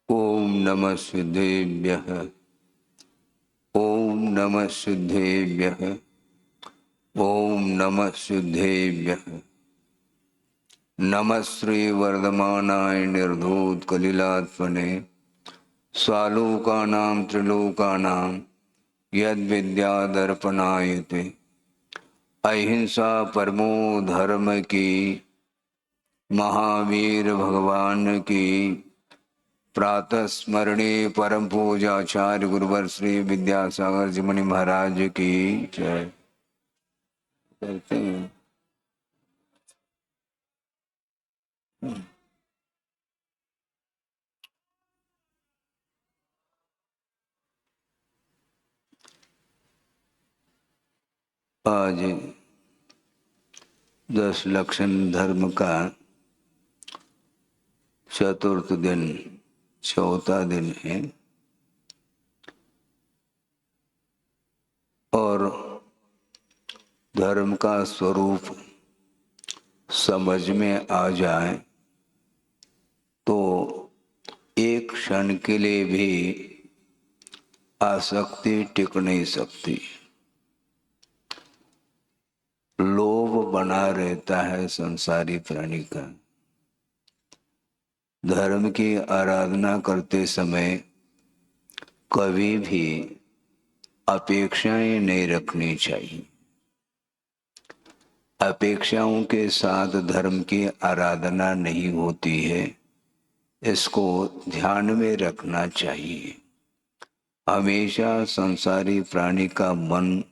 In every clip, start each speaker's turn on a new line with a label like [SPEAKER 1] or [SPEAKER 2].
[SPEAKER 1] ओम नमः सिद्धेभ्यः। ओम नमः सिद्धेभ्यः। ओम नमः सिद्धेभ्यः। नमः श्री वर्धमानाय निर्धूत कलिलात्मने स्वालोकानां त्रिलोकानां यद्विद्यादर्पणायते। अहिंसा परमो धर्म की, महावीर भगवान की प्रातः स्मरणे परम पूजाचार्य गुरुवर श्री विद्यासागर जी मुनि महाराज की जय। करते हैं आज 10 लक्षण धर्म का चतुर्थ दिन, चौथा दिन है और धर्म का स्वरूप समझ में आ जाए तो एक क्षण के लिए भी आसक्ति टिक नहीं सकती। लोभ बना रहता है संसारी प्राणी का। धर्म की आराधना करते समय कभी भी अपेक्षाएं नहीं रखनी चाहिए। अपेक्षाओं के साथ धर्म की आराधना नहीं होती है, इसको ध्यान में रखना चाहिए। हमेशा संसारी प्राणी का मन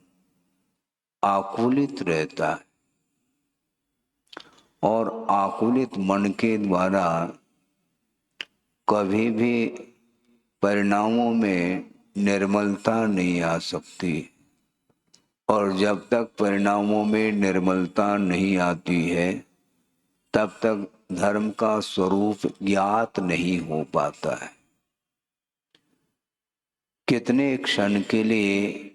[SPEAKER 1] आकुलित रहता है और आकुलित मन के द्वारा कभी भी परिणामों में निर्मलता नहीं आ सकती और जब तक परिणामों में निर्मलता नहीं आती है तब तक धर्म का स्वरूप ज्ञात नहीं हो पाता है। कितने क्षण के लिए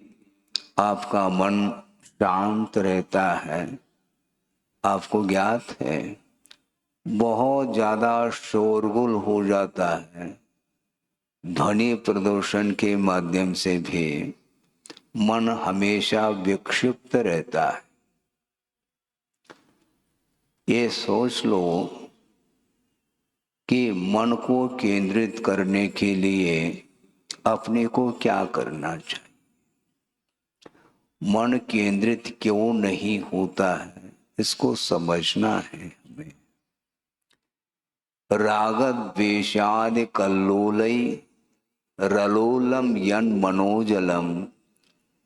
[SPEAKER 1] आपका मन शांत रहता है आपको ज्ञात है। बहुत ज्यादा शोरगुल हो जाता है, ध्वनि प्रदूषण के माध्यम से भी मन हमेशा विक्षिप्त रहता है। ये सोच लो कि मन को केंद्रित करने के लिए अपने को क्या करना चाहिए। मन केंद्रित क्यों नहीं होता है इसको समझना है हमें। रागद्वेषादि कल्लोलै रलोलम यन मनोजलम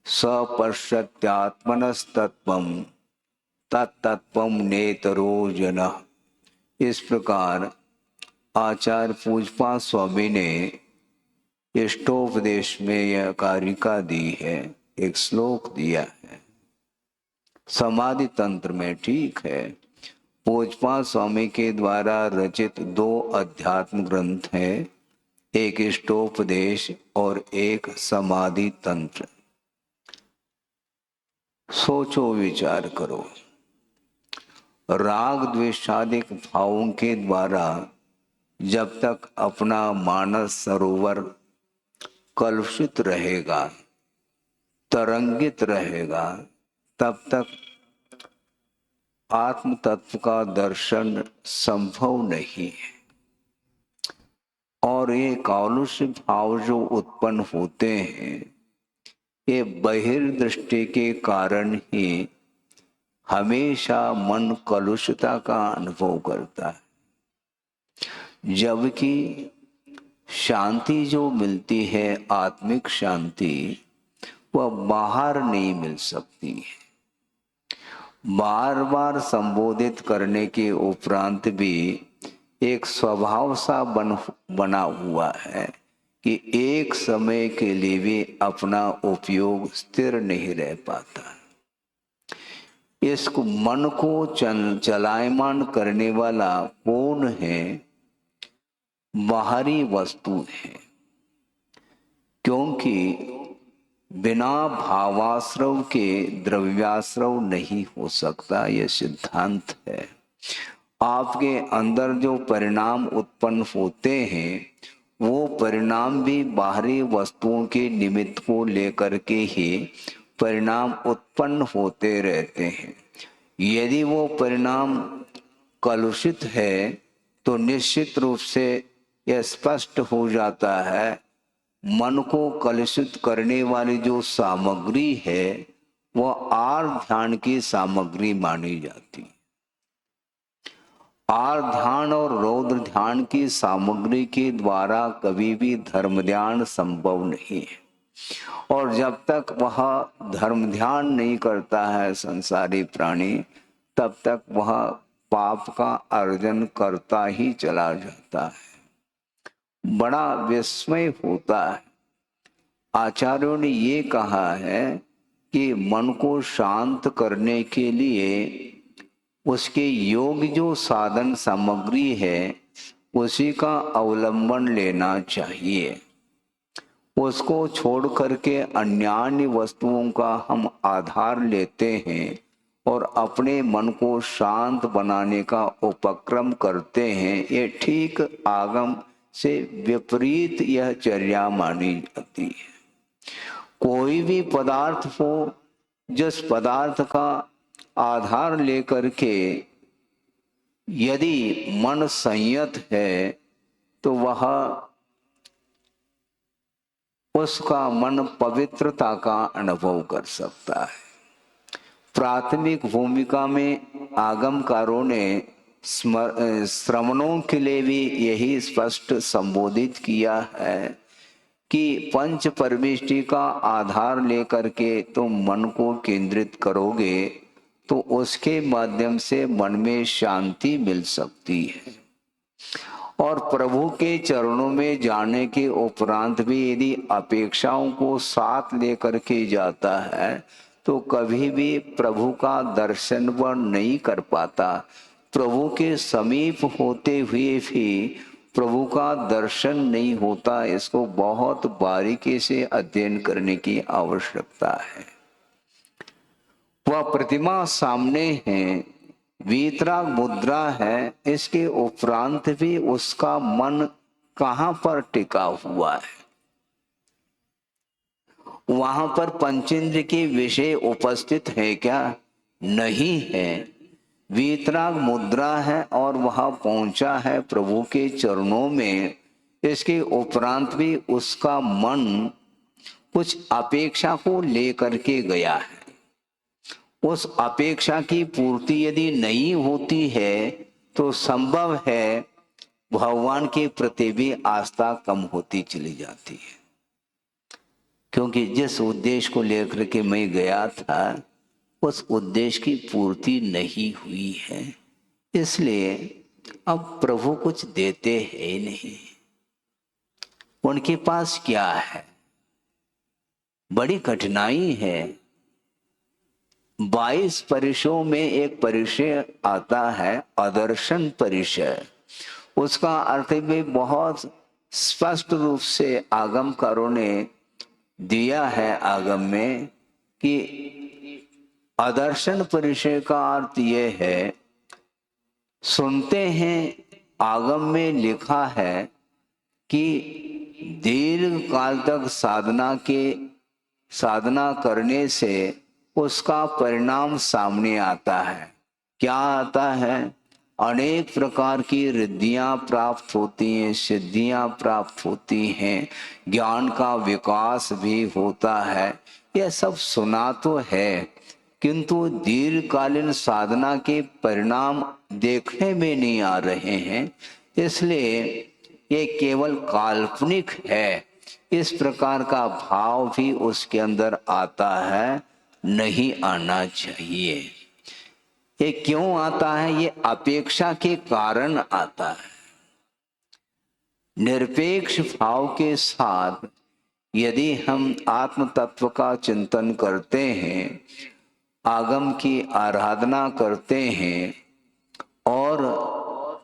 [SPEAKER 1] सपश्यत्यात्मनस्तत्वम तत्तत्वम नेतरो जनः। इस प्रकार आचार्य पूजपा स्वामी ने इष्टोपदेश में यह कारिका दी है, एक श्लोक दिया है। समाधि तंत्र में ठीक है, पूजपा स्वामी के द्वारा रचित 2 अध्यात्म ग्रंथ हैं, एक इष्टोपदेश और एक समाधि तंत्र। सोचो विचार करो। राग द्वेषादिक भावों के द्वारा जब तक अपना मानस सरोवर कलुषित रहेगा, तरंगित रहेगा, तब तक आत्म तत्व का दर्शन संभव नहीं है। और ये कलुष भाव जो उत्पन्न होते हैं ये बहिर्दृष्टि के कारण ही हमेशा मन कलुषता का अनुभव करता है, जबकि शांति जो मिलती है आत्मिक शांति वह बाहर नहीं मिल सकती है। बार बार संबोधित करने के उपरांत भी एक स्वभाव सा बना हुआ है कि एक समय के लिए भी अपना उपयोग स्थिर नहीं रह पाता। इसको मन को चलायमान करने वाला कौन है? बाहरी वस्तु है, क्योंकि बिना भावाश्रव के द्रव्याश्रव नहीं हो सकता। यह सिद्धांत है। आपके अंदर जो परिणाम उत्पन्न होते हैं वो परिणाम भी बाहरी वस्तुओं के निमित्त को लेकर के ही परिणाम उत्पन्न होते रहते हैं। यदि वो परिणाम कलुषित है तो निश्चित रूप से यह स्पष्ट हो जाता है, मन को कलुषित करने वाली जो सामग्री है वह आर्ध ध्यान की सामग्री मानी जाती है। आर्ध ध्यान और रौद्र ध्यान की सामग्री के द्वारा कभी भी धर्म ध्यान संभव नहीं है, और जब तक वह धर्म ध्यान नहीं करता है संसारी प्राणी, तब तक वह पाप का अर्जन करता ही चला जाता है। बड़ा विस्मय होता है। आचार्यों ने ये कहा है कि मन को शांत करने के लिए उसके योग जो साधन सामग्री है उसी का अवलंबन लेना चाहिए। उसको छोड़ करके अन्य वस्तुओं का हम आधार लेते हैं और अपने मन को शांत बनाने का उपक्रम करते हैं। ये ठीक आगम से विपरीत यह चर्या मानी जाती है। कोई भी पदार्थ हो, जिस पदार्थ का आधार लेकर के यदि मन संयत है तो वह उसका मन पवित्रता का अनुभव कर सकता है। प्राथमिक भूमिका में आगमकारों ने श्रवणों के लिए भी यही स्पष्ट संबोधित किया है कि पंच परमेष्टि का आधार लेकर के तुम मन को केंद्रित करोगे तो उसके माध्यम से मन में शांति मिल सकती है। और प्रभु के चरणों में जाने के उपरांत भी यदि अपेक्षाओं को साथ लेकर के जाता है तो कभी भी प्रभु का दर्शन वह नहीं कर पाता। प्रभु के समीप होते हुए भी प्रभु का दर्शन नहीं होता। इसको बहुत बारीकी से अध्ययन करने की आवश्यकता है। वह प्रतिमा सामने है, वीतराग मुद्रा है, इसके उपरांत भी उसका मन कहाँ पर टिका हुआ है? वहां पर पंचेंद्र के विषय उपस्थित है क्या? नहीं है। वीतराग मुद्रा है और वह पहुंचा है प्रभु के चरणों में। इसके उपरांत भी उसका मन कुछ अपेक्षा को लेकर के गया है। उस अपेक्षा की पूर्ति यदि नहीं होती है तो संभव है भगवान के प्रति भी आस्था कम होती चली जाती है। क्योंकि जिस उद्देश्य को लेकर के मैं गया था उस उद्देश्य की पूर्ति नहीं हुई है, इसलिए अब प्रभु कुछ देते हैं नहीं। उनके पास क्या है? बड़ी कठिनाई है। 22 परिचयों में एक परिचय आता है अदर्शन परिचय। उसका अर्थ भी बहुत स्पष्ट रूप से आगमकारों ने दिया है आगम में कि अदर्शन परिचय का अर्थ यह है, सुनते हैं आगम में लिखा है कि दीर्घ काल तक साधना करने से उसका परिणाम सामने आता है। क्या आता है? अनेक प्रकार की रिद्धियां प्राप्त होती हैं, सिद्धियां प्राप्त होती हैं, ज्ञान का विकास भी होता है। यह सब सुना तो है, किंतु दीर्घकालीन साधना के परिणाम देखने में नहीं आ रहे हैं। इसलिए ये केवल काल्पनिक है, इस प्रकार का भाव भी उसके अंदर आता है, नहीं आना चाहिए। ये क्यों आता है? ये अपेक्षा के कारण आता है। निरपेक्ष भाव के साथ यदि हम आत्म तत्व का चिंतन करते हैं, आगम की आराधना करते हैं और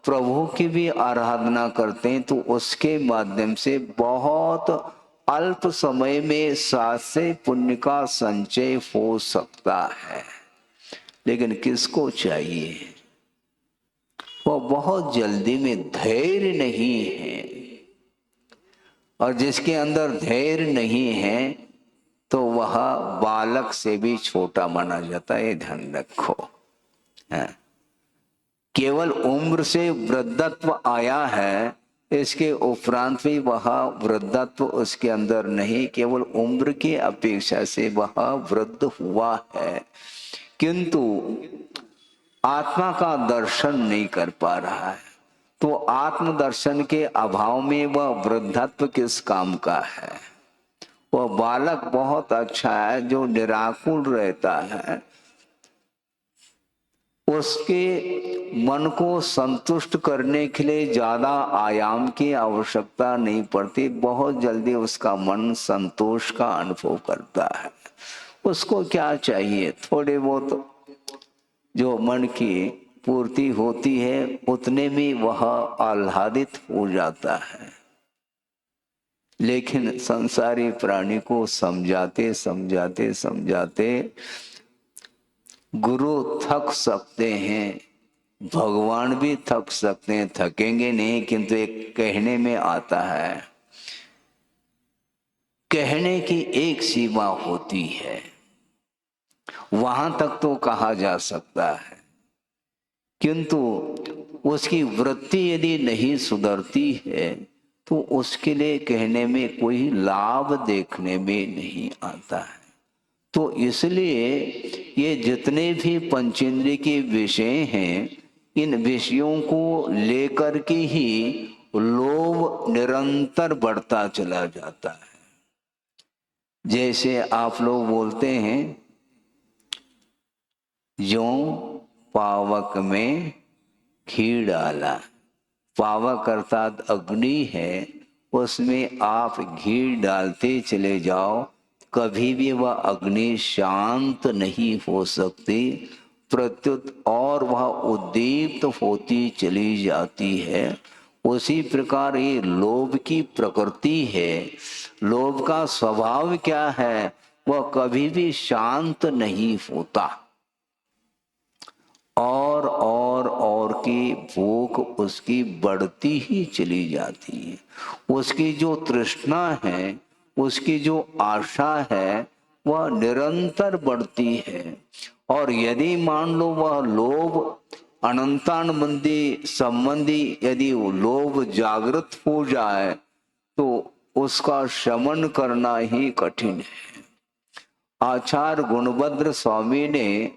[SPEAKER 1] प्रभु की भी आराधना करते हैं, तो उसके माध्यम से बहुत अल्प समय में सासे पुण्य का संचय हो सकता है। लेकिन किसको चाहिए? वो बहुत जल्दी में धैर्य नहीं है। और जिसके अंदर धैर्य नहीं है तो वह बालक से भी छोटा माना जाता है, ध्यान रखो। है केवल उम्र से वृद्धत्व आया है, इसके उपरांत भी वह वृद्धत्व उसके अंदर नहीं, केवल उम्र की अपेक्षा से वह वृद्ध हुआ है, किंतु आत्मा का दर्शन नहीं कर पा रहा है। तो आत्म दर्शन के अभाव में वह वृद्धत्व किस काम का है। वह बालक बहुत अच्छा है जो निराकुल रहता है, उसके मन को संतुष्ट करने के लिए ज्यादा आयाम की आवश्यकता नहीं पड़ती, बहुत जल्दी उसका मन संतोष का अनुभव करता है। उसको क्या चाहिए, थोड़े बहुत जो मन की पूर्ति होती है उतने में वह आह्लादित हो जाता है। लेकिन संसारी प्राणी को समझाते समझाते समझाते गुरु थक सकते हैं, भगवान भी थक सकते हैं, थकेंगे नहीं, किंतु एक कहने में आता है, कहने की एक सीमा होती है, वहां तक तो कहा जा सकता है, किंतु उसकी वृत्ति यदि नहीं सुधरती है तो उसके लिए कहने में कोई लाभ देखने में नहीं आता है। तो इसलिए ये जितने भी पंचेंद्रिय के विषय हैं, इन विषयों को लेकर के ही लोभ निरंतर बढ़ता चला जाता है। जैसे आप लोग बोलते हैं, ज्यों पावक में घी डाला, पावक अर्थात अग्नि है, उसमें आप घी डालते चले जाओ, कभी भी वह अग्नि शांत नहीं हो सकती, प्रत्युत और वह उद्दीप्त होती चली जाती है। उसी प्रकार ये लोभ की प्रकृति है। लोभ का स्वभाव क्या है, वह कभी भी शांत नहीं होता, और की भूख उसकी बढ़ती ही चली जाती है। उसकी जो तृष्णा है, उसकी जो आशा है, वह निरंतर बढ़ती है। और यदि मान लो वह लोभ अनंतानबंदी संबंधी यदि लोभ जागृत हो जाए तो उसका शमन करना ही कठिन है। आचार्य गुणभद्र स्वामी ने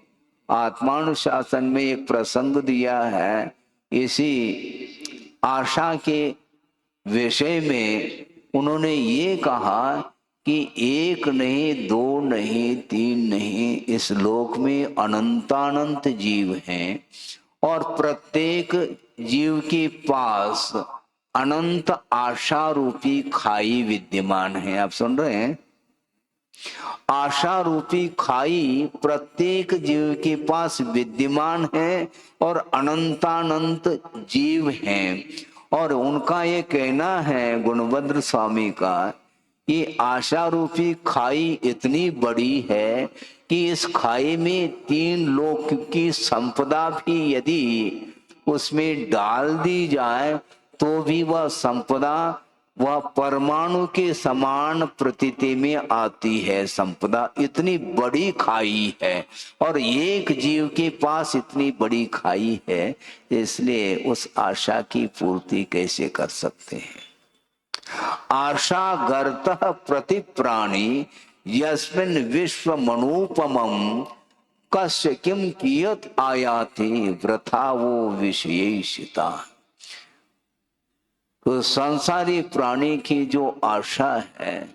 [SPEAKER 1] आत्मानुशासन में एक प्रसंग दिया है, इसी आशा के विषय में उन्होंने ये कहा कि एक नहीं, दो नहीं, तीन नहीं, इस लोक में अनंतानंत जीव हैं और प्रत्येक जीव के पास अनंत आशा रूपी खाई विद्यमान है। आप सुन रहे हैं, आशा रूपी खाई प्रत्येक जीव के पास विद्यमान है और अनंतानंत जीव हैं। और उनका ये कहना है गुणभद्र स्वामी का, ये आशा रूपी खाई इतनी बड़ी है कि इस खाई में तीन लोक की संपदा भी यदि उसमें डाल दी जाए तो भी वह संपदा वह परमाणु के समान प्रतीति में आती है। संपदा इतनी बड़ी खाई है और एक जीव के पास इतनी बड़ी खाई है, इसलिए उस आशा की पूर्ति कैसे कर सकते हैं। आशा गर्तः प्रति प्राणी यस्मिन् विश्व मनोपमं कस्य किम कियत आयाति वृथा वो विशेषिता। तो संसारी प्राणी की जो आशा है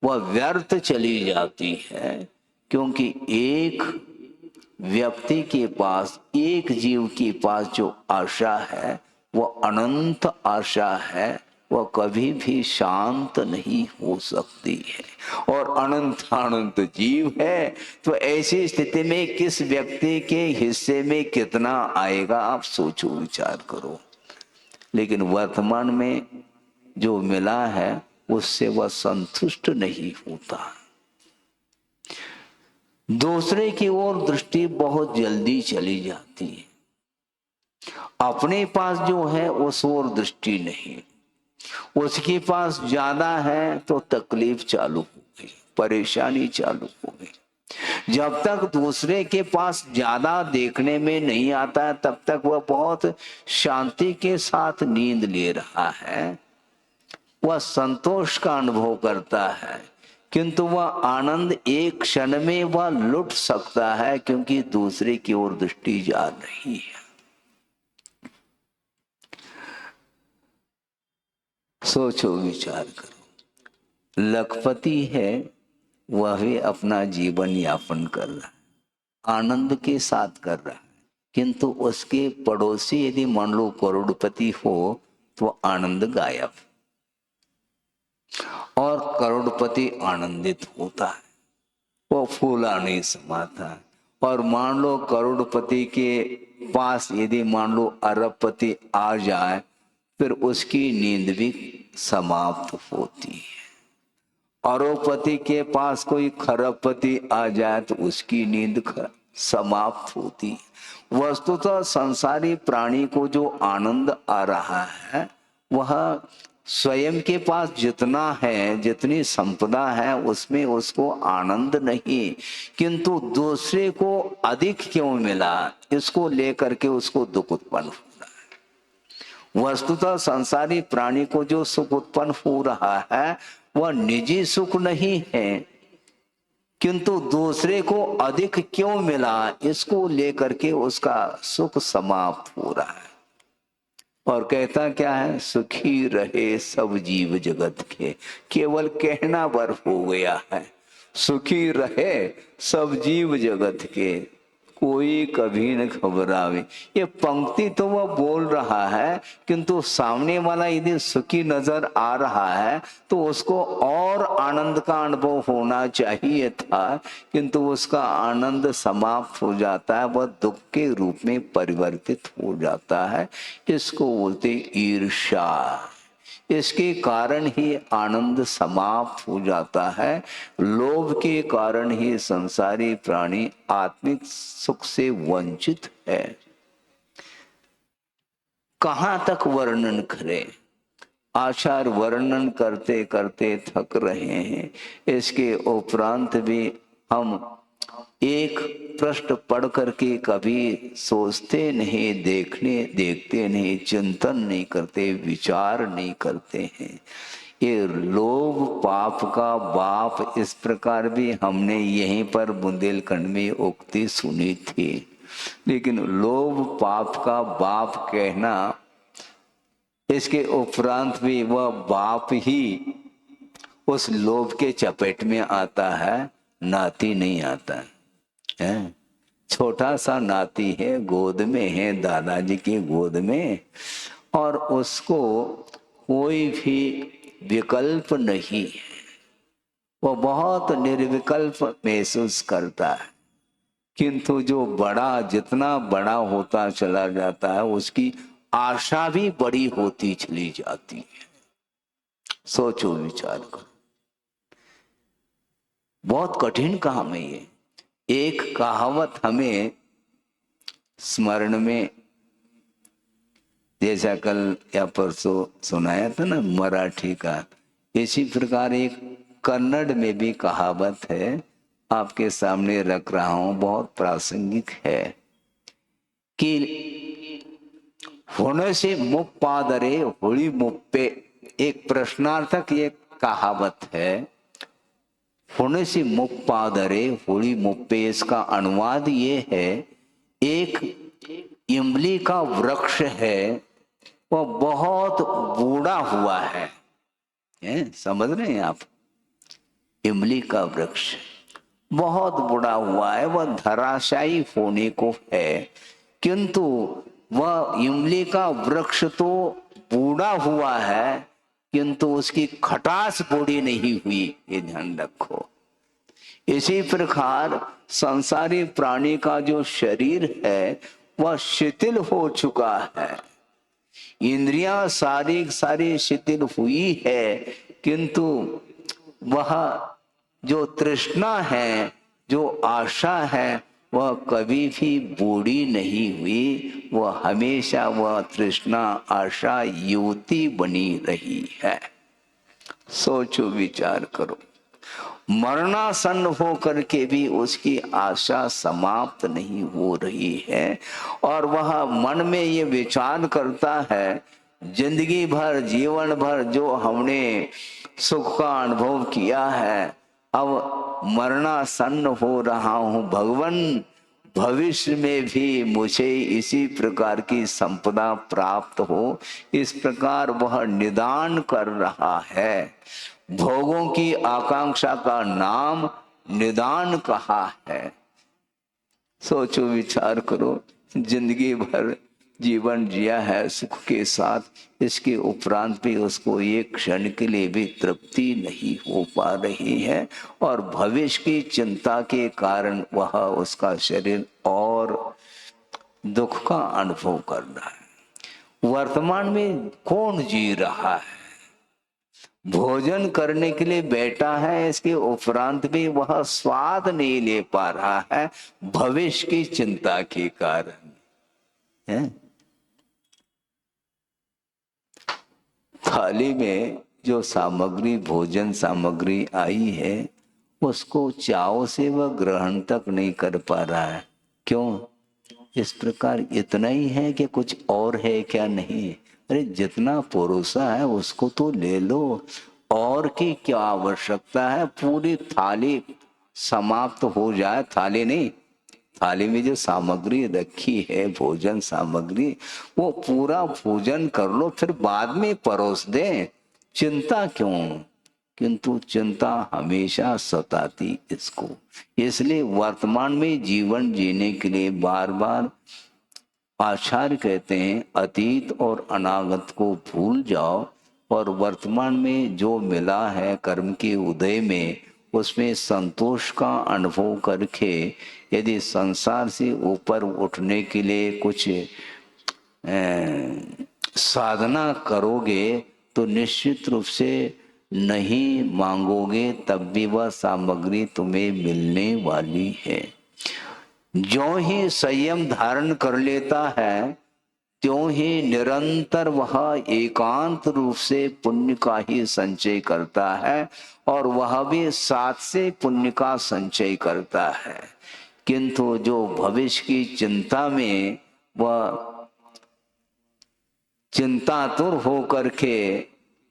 [SPEAKER 1] वह व्यर्थ चली जाती है, क्योंकि एक व्यक्ति के पास, एक जीव के पास जो आशा है वह अनंत आशा है, वह कभी भी शांत नहीं हो सकती है और अनंत अनंत जीव है। तो ऐसी स्थिति में किस व्यक्ति के हिस्से में कितना आएगा, आप सोचो, विचार करो। लेकिन वर्तमान में जो मिला है उससे वह संतुष्ट नहीं होता, दूसरे की ओर दृष्टि बहुत जल्दी चली जाती है, अपने पास जो है उस ओर दृष्टि नहीं। उसके पास ज्यादा है तो तकलीफ चालू हो गई, परेशानी चालू हो गई। जब तक दूसरे के पास ज्यादा देखने में नहीं आता है तब तक वह बहुत शांति के साथ नींद ले रहा है, वह संतोष का अनुभव करता है, किंतु वह आनंद एक क्षण में वह लुट सकता है क्योंकि दूसरे की ओर दृष्टि जा रही है। सोचो, विचार करो, लखपति है, वह भी अपना जीवन यापन कर रहा है, आनंद के साथ कर रहा है, किंतु उसके पड़ोसी यदि मान लो करोड़पति हो तो आनंद गायब, और करोड़पति आनंदित होता है, वो फूला नहीं समाता है। और मान लो करोड़पति के पास यदि मान लो अरबपति आ जाए फिर उसकी नींद भी समाप्त होती है। अरबपति के पास कोई खरबपति आ जाए तो उसकी नींद समाप्त होती है। वस्तुतः संसारी प्राणी को जो आनंद आ रहा है वह स्वयं के पास जितना है, जितनी संपदा है उसमें उसको आनंद नहीं, किंतु दूसरे को अधिक क्यों मिला इसको लेकर के उसको दुख उत्पन्न हो रहा है। वस्तुतः संसारी प्राणी को जो सुख उत्पन्न हो रहा है वह निजी सुख नहीं है, किंतु दूसरे को अधिक क्यों मिला इसको लेकर के उसका सुख समाप्त हो रहा है। और कहता क्या है, सुखी रहे सब जीव जगत के, केवल कहना भर हो गया है, सुखी रहे सब जीव जगत के, कोई कभी न घबरावे। ये पंक्ति तो वह बोल रहा है, किंतु सामने वाला यदि सुखी नजर आ रहा है तो उसको और आनंद का अनुभव होना चाहिए था, किंतु उसका आनंद समाप्त हो जाता है, वह दुख के रूप में परिवर्तित हो जाता है। इसको बोलते ईर्ष्या। इसके कारण ही आनंद समाप्त हो जाता है। लोभ के कारण ही संसारी प्राणी आत्मिक सुख से वंचित है। कहां तक वर्णन करें, आचार वर्णन करते करते थक रहे हैं। इसके उपरांत भी हम एक प्रश्न पढ़ करके कभी सोचते नहीं, देखते नहीं, चिंतन नहीं करते, विचार नहीं करते हैं। ये लोभ पाप का बाप, इस प्रकार भी हमने यहीं पर बुंदेलखंड में उक्ति सुनी थी। लेकिन लोभ पाप का बाप कहना, इसके उपरांत भी वह बाप ही उस लोभ के चपेट में आता है, नाती नहीं आता है। छोटा सा नाती है, गोद में है, दादाजी की गोद में, और उसको कोई भी विकल्प नहीं है, वो बहुत निर्विकल्प महसूस करता है। किंतु जो बड़ा, जितना बड़ा होता चला जाता है उसकी आशा भी बड़ी होती चली जाती है। सोचो, विचार करो, बहुत कठिन काम है ये। एक कहावत हमें स्मरण में, जैसा कल या परसों सुनाया था ना मराठी का, इसी प्रकार एक कन्नड़ में भी कहावत है, आपके सामने रख रहा हूं, बहुत प्रासंगिक है कि होने से मुप्पादरे होली मुप्पे, एक प्रश्नार्थक ये कहावत है। होने से मुप्पादरे होली मुप्पे, इसका अनुवाद ये है, एक इमली का वृक्ष है, वह बहुत बूढ़ा हुआ है, समझ रहे हैं आप? इमली का वृक्ष बहुत बूढ़ा हुआ है, वह धराशायी होने को है, किंतु वह इमली का वृक्ष तो बूढ़ा हुआ है, किंतु उसकी खटास बूढ़ी नहीं हुई, ये ध्यान रखो। इसी प्रकार संसारी प्राणी का जो शरीर है वह शिथिल हो चुका है, इंद्रियां सारी शिथिल हुई है, किंतु वह जो तृष्णा है, जो आशा है, वह कभी भी बूढ़ी नहीं हुई, वह हमेशा वह तृष्णा आशा युवती बनी रही है। सोचो, विचार करो, मरणासन्न हो करके भी उसकी आशा समाप्त नहीं हो रही है, और वह मन में ये विचार करता है, जिंदगी भर जीवन भर जो हमने सुख का अनुभव किया है, अब मरणासन्न हो रहा हूं, भगवान भविष्य में भी मुझे इसी प्रकार की संपदा प्राप्त हो, इस प्रकार वह निदान कर रहा है। भोगों की आकांक्षा का नाम निदान कहा है। सोचो, विचार करो, जिंदगी भर जीवन जिया है सुख के साथ, इसके उपरांत भी उसको एक क्षण के लिए भी तृप्ति नहीं हो पा रही है, और भविष्य की चिंता के कारण वह उसका शरीर और दुख का अनुभव कर रहा है। वर्तमान में कौन जी रहा है? भोजन करने के लिए बैठा है, इसके उपरांत भी वह स्वाद नहीं ले पा रहा है, भविष्य की चिंता के कारण है। थाली में जो सामग्री, भोजन सामग्री आई है, उसको चाव से वह ग्रहण तक नहीं कर पा रहा है। क्यों? इस प्रकार इतना ही है कि कुछ और है क्या? नहीं। अरे जितना परोसा है उसको तो ले लो, और की क्या आवश्यकता है? पूरी थाली समाप्त हो जाए, थाली नहीं, थाली में जो सामग्री रखी है, भोजन सामग्री, वो पूरा भोजन कर लो, फिर बाद में परोस दे। चिंता क्यों? किंतु चिंता हमेशा सताती इसको। इसलिए वर्तमान में जीवन जीने के लिए बार बार आचार्य कहते हैं, अतीत और अनागत को भूल जाओ, और वर्तमान में जो मिला है कर्म के उदय में, उसमें संतोष का अनुभव करके यदि संसार से ऊपर उठने के लिए कुछ साधना करोगे तो निश्चित रूप से नहीं मांगोगे, तब भी वह सामग्री तुम्हें मिलने वाली है। जो ही संयम धारण कर लेता है, त्यों ही निरंतर वह एकांत रूप से पुण्य का ही संचय करता है, और वह भी साथ से पुण्य का संचय करता है। किंतु जो भविष्य की चिंता में वह चिंतातुर होकर के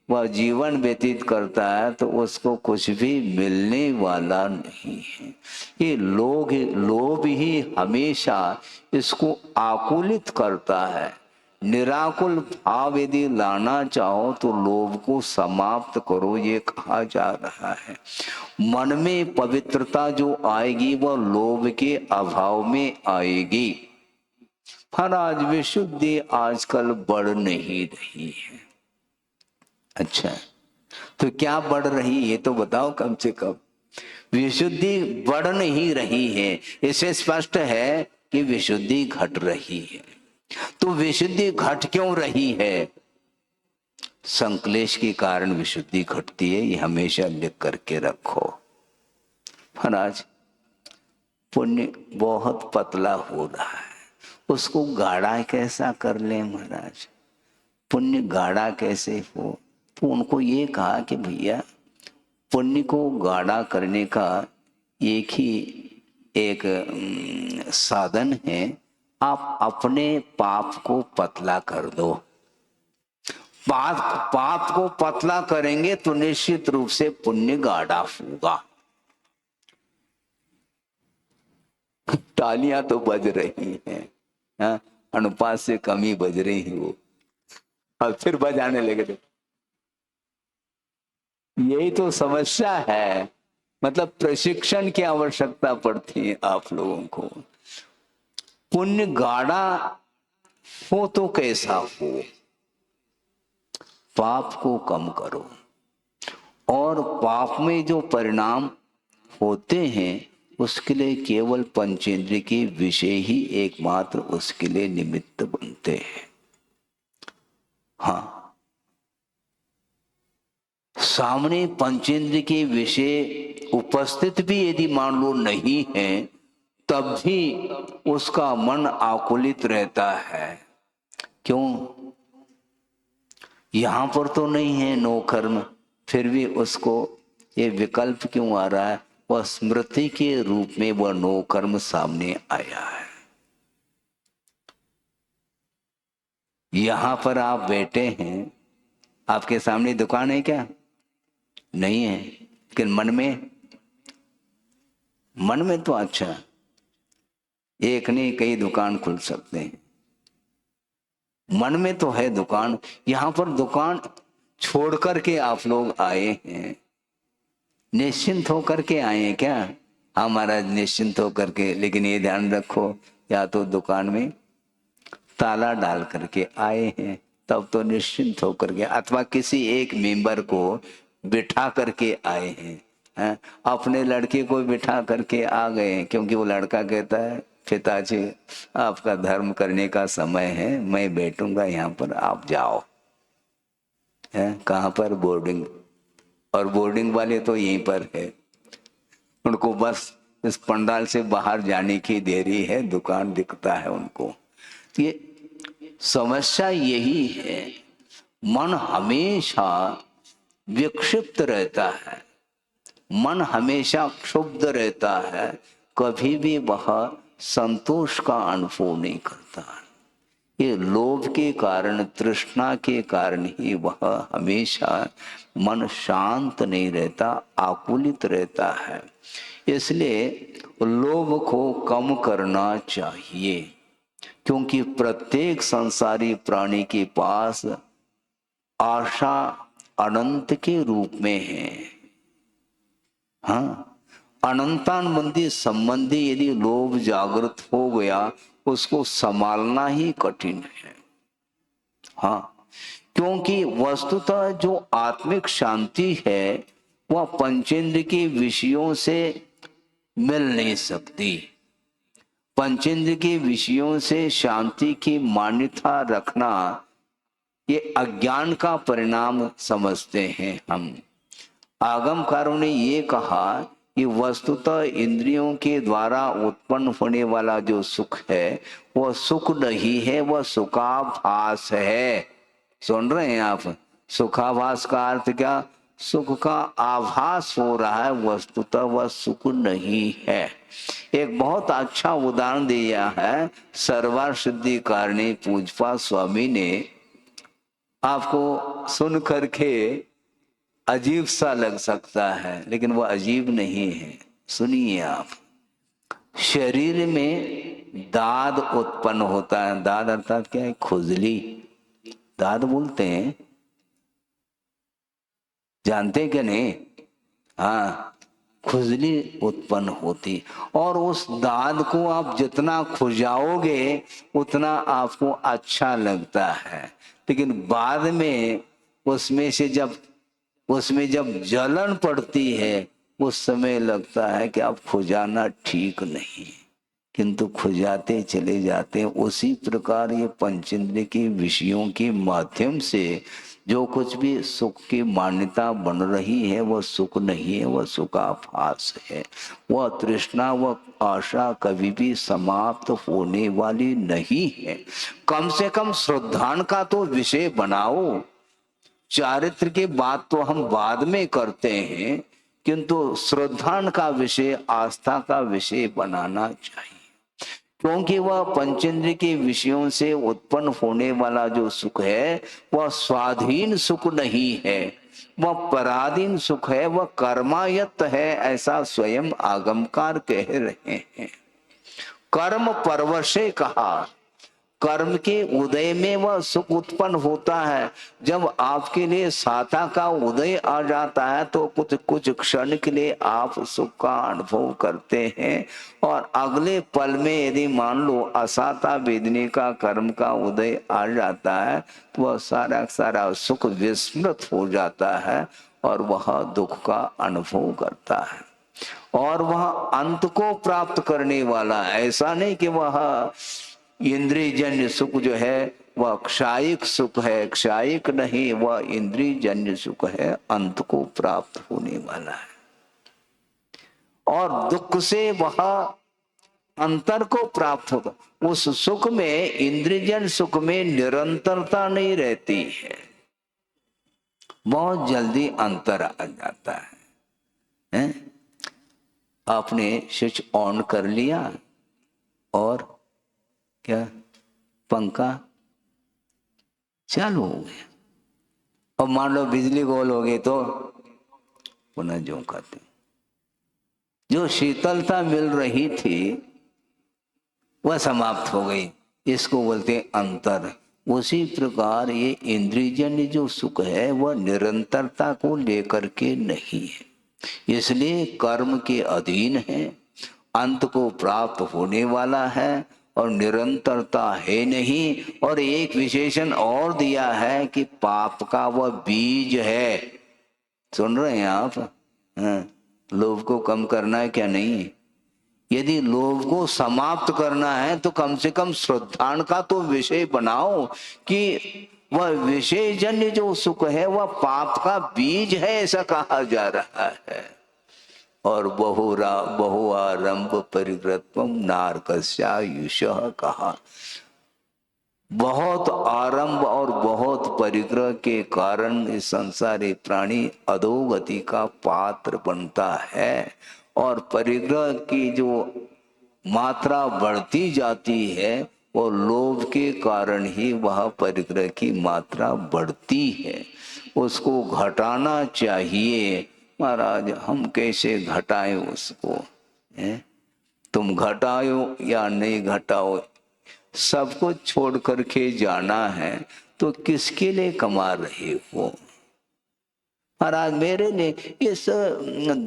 [SPEAKER 1] वह जीवन व्यतीत करता है, तो उसको कुछ भी मिलने वाला नहीं है। ये लोभ ही हमेशा इसको आकुलित करता है। निराकुल भाव यदि लाना चाहो तो लोभ को समाप्त करो, ये कहा जा रहा है। मन में पवित्रता जो आएगी वह लोभ के अभाव में आएगी। पर आज विशुद्धि आजकल बढ़ नहीं रही है। अच्छा, तो क्या बढ़ रही है, ये तो बताओ कम से कम। विशुद्धि बढ़ नहीं रही है, इससे स्पष्ट है कि विशुद्धि घट रही है। तो विशुद्धि घट क्यों रही है? संक्लेश के कारण विशुद्धि घटती है, ये हमेशा लिख करके रखो। महाराज, पुण्य बहुत पतला हो रहा है, उसको गाढ़ा कैसा कर ले महाराज? पुण्य गाढ़ा कैसे हो? तो उनको ये कहा कि भैया, पुण्य को गाढ़ा करने का एक साधन है, आप अपने पाप को पतला कर दो। पाप को पतला करेंगे तो निश्चित रूप से पुण्य गाढ़ा होगा। तालियां तो बज रही हैं, हाँ? अनुपात से कम ही बज रही है वो, और फिर बजाने लगे थे। यही तो समस्या है, मतलब प्रशिक्षण की आवश्यकता पड़ती है आप लोगों को। पुण्य गाढ़ा हो तो कैसा हो? पाप को कम करो, और पाप में जो परिणाम होते हैं उसके लिए केवल पंचेंद्रिय के विषय ही एकमात्र उसके लिए निमित्त बनते हैं। हाँ, सामने पंचेंद्रिय के विषय उपस्थित भी यदि मान लो नहीं है, तब भी उसका मन आकुलित रहता है। क्यों? यहां पर तो नहीं है नो कर्म, फिर भी उसको ये विकल्प क्यों आ रहा है? वह स्मृति के रूप में वह नो कर्म सामने आया है। यहां पर आप बैठे हैं, आपके सामने दुकान है क्या? नहीं है, लेकिन मन में तो अच्छा, एक नहीं कई दुकान खुल सकते हैं। मन में तो है दुकान। यहां पर दुकान छोड़ करके आप लोग आए हैं, निश्चिंत होकर के आए हैं क्या? हाँ महाराज, निश्चिंत होकर के, लेकिन ये ध्यान रखो, या तो दुकान में ताला डाल करके आए हैं तब तो निश्चिंत होकर के, अथवा किसी एक मेंबर को बिठा करके आए हैं, अपने लड़के को बिठा करके आ गए हैं, क्योंकि वो लड़का कहता है पिताजी आपका धर्म करने का समय है, मैं बैठूंगा यहाँ पर, आप जाओ। है कहाँ पर? बोर्डिंग। और बोर्डिंग वाले तो यहीं पर है, उनको बस इस पंडाल से बाहर जाने की देरी है, दुकान दिखता है उनको। ये समस्या यही है, मन हमेशा विक्षिप्त रहता है, मन हमेशा क्षुब्ध रहता है, कभी भी वह संतोष का अनुभव नहीं करता। ये लोभ के कारण, तृष्णा के कारण ही वह हमेशा मन शांत नहीं रहता, आकुलित रहता है। इसलिए लोभ को कम करना चाहिए, क्योंकि प्रत्येक संसारी प्राणी के पास आशा अनंत के रूप में है। हाँ, अनंतानुबंधी संबंधी यदि लोभ जागृत हो गया, उसको संभालना ही कठिन है। हाँ, क्योंकि वस्तुतः जो आत्मिक शांति है वह पंचेंद्र के विषयों से मिल नहीं सकती। पंचेंद्र के विषयों से शांति की मान्यता रखना ये अज्ञान का परिणाम समझते हैं हम। आगमकारों ने ये कहा कि वस्तुतः इंद्रियों के द्वारा उत्पन्न होने वाला जो सुख है वह सुख नहीं है, वह सुखाभास है। सुन रहे हैं आप? सुखाभास का अर्थ क्या? सुख का आभास हो रहा है, वस्तुतः वह सुख नहीं है। एक बहुत अच्छा उदाहरण दिया है सर्वार सिद्धि कारणी पूजपा स्वामी ने। आपको सुन करके अजीब सा लग सकता है, लेकिन वह अजीब नहीं है। सुनिए आप, शरीर में दाद उत्पन्न होता है। दाद अर्थात क्या है? खुजली, दाद बोलते हैं, जानते क्या नहीं? हाँ, खुजली उत्पन्न होती, और उस दाद को आप जितना खुजाओगे उतना आपको अच्छा लगता है, लेकिन बाद में उसमें जब जलन पड़ती है उस समय लगता है कि अब खुजाना ठीक नहीं, किंतु खुजाते चले जाते हैं। उसी प्रकार ये पंचेंद्रिय के विषयों के माध्यम से जो कुछ भी सुख की मान्यता बन रही है वह सुख नहीं है, वह सुखाभास है। वह तृष्णा, वह आशा कभी भी समाप्त होने वाली नहीं है। कम से कम श्रद्धान का तो विषय बनाओ। चारित्र की बात तो हम बाद में करते हैं, किंतु श्रद्धान का विषय, आस्था का विषय बनाना चाहिए, क्योंकि वह पंचेंद्रिय के विषयों से उत्पन्न होने वाला जो सुख है वह स्वाधीन सुख नहीं है, वह पराधीन सुख है, वह कर्मायत्त है, ऐसा स्वयं आगमकार कह रहे हैं। कर्म परवशे कहा, कर्म के उदय में वह सुख उत्पन्न होता है। जब आपके लिए साता का उदय आ जाता है तो कुछ क्षण के लिए आप सुख का अनुभव करते हैं, और अगले पल में यदि मान लो असाता वेदनी का कर्म का उदय आ जाता है तो वह सारा सुख विस्मृत हो जाता है और वह दुख का अनुभव करता है। और वह अंत को प्राप्त करने वाला, ऐसा नहीं कि वह इंद्रिय जन्य सुख जो है वह क्षायिक सुख है, क्षायिक नहीं, वह इंद्रिय जन्य सुख है, अंत को प्राप्त होने वाला है। और दुख से वह अंतर को प्राप्त होता। उस सुख में, इंद्रियजन सुख में निरंतरता नहीं रहती है, बहुत जल्दी अंतर आ जाता है? आपने स्विच ऑन कर लिया और क्या पंखा चालू हो गया, और मान लो बिजली गोल हो गई तो पुनः झोंकाते। जो शीतलता मिल रही थी वह समाप्त हो गई, इसको बोलते अंतर। उसी प्रकार ये इंद्रियजन्य जो सुख है वह निरंतरता को लेकर के नहीं है, इसलिए कर्म के अधीन है, अंत को प्राप्त होने वाला है और निरंतरता है नहीं। और एक विशेषण और दिया है कि पाप का वह बीज है। सुन रहे हैं आप? हाँ, लोभ को कम करना है क्या? नहीं। यदि लोभ को समाप्त करना है तो कम से कम श्रद्धान का तो विषय बनाओ कि वह विषयजन्य जो सुख है वह पाप का बीज है, ऐसा कहा जा रहा है। और बहुआरंभ परिग्रत्वम नारकस्यायुषः कहा। बहुत आरंभ और बहुत परिग्रह के कारण इस संसारी प्राणी अधोगति का पात्र बनता है, और परिग्रह की जो मात्रा बढ़ती जाती है वो लोभ के कारण ही वह परिग्रह की मात्रा बढ़ती है। उसको घटाना चाहिए। महाराज हम कैसे घटाएं उसको? तुम घटाओ या नहीं घटाओ, सबको छोड़ करके जाना है तो किसके लिए कमा रहे हो? महाराज मेरे लिए इस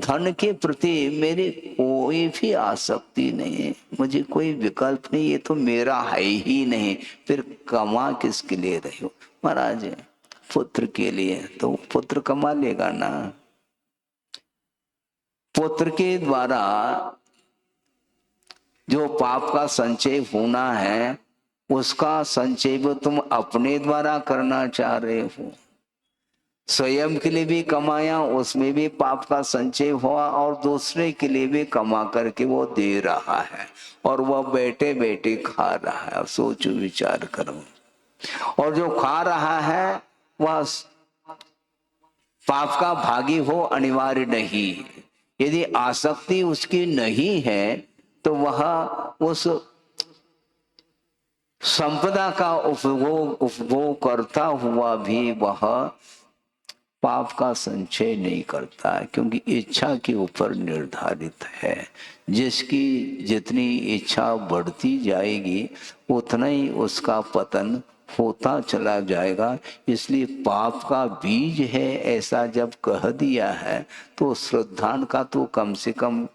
[SPEAKER 1] धन के प्रति मेरी कोई भी आसक्ति नहीं है, मुझे कोई विकल्प नहीं, ये तो मेरा है ही नहीं, फिर कमा किसके लिए रहे हो? महाराज पुत्र के लिए, तो पुत्र कमा लेगा ना। पुत्र के द्वारा जो पाप का संचय होना है उसका संचय भी तुम अपने द्वारा करना चाह रहे हो। स्वयं के लिए भी कमाया, उसमें भी पाप का संचय हुआ, और दूसरे के लिए भी कमा करके वो दे रहा है, और वह बैठे बैठे खा रहा है। अब सोचो, विचार करो। और जो खा रहा है वह पाप का भागी हो अनिवार्य नहीं। यदि आसक्ति उसकी नहीं है तो वह उस संपदा का उपभोग करता हुआ भी वह पाप का संचय नहीं करता है, क्योंकि इच्छा के ऊपर निर्धारित है। जिसकी जितनी इच्छा बढ़ती जाएगी उतना ही उसका पतन होता चला जाएगा। इसलिए पाप का बीज है ऐसा जब कह दिया है तो श्रद्धान का तो कम से कम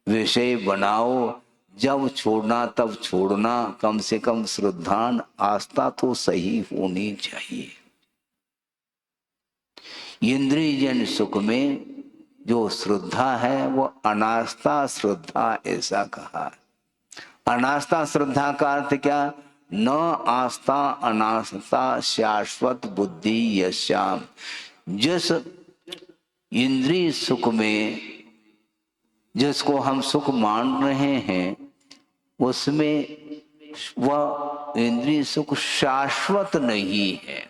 [SPEAKER 1] विषय बनाओ। जब छोड़ना तब छोड़ना, कम से कम श्रद्धान आस्था तो सही होनी चाहिए। इंद्रियजन सुख में जो श्रद्धा है वो अनास्था श्रद्धा ऐसा कहा। अनास्था श्रद्धा का अर्थ क्या? न आस्था अनास्था शाश्वत बुद्धि यश्याम। जिस इंद्रिय सुख में जिसको हम सुख मान रहे हैं उसमें वह इंद्रिय सुख शाश्वत नहीं है,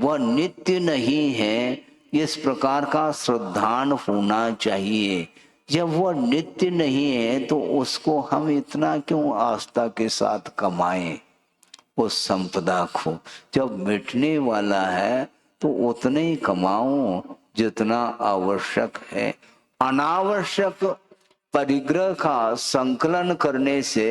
[SPEAKER 1] वह नित्य नहीं है। इस प्रकार का श्रद्धान होना चाहिए। जब वह नित्य नहीं है तो उसको हम इतना क्यों आस्था के साथ कमाएं? उस संपदा को जब मिटने वाला है तो उतने ही कमाओ जितना आवश्यक है। अनावश्यक परिग्रह का संकलन करने से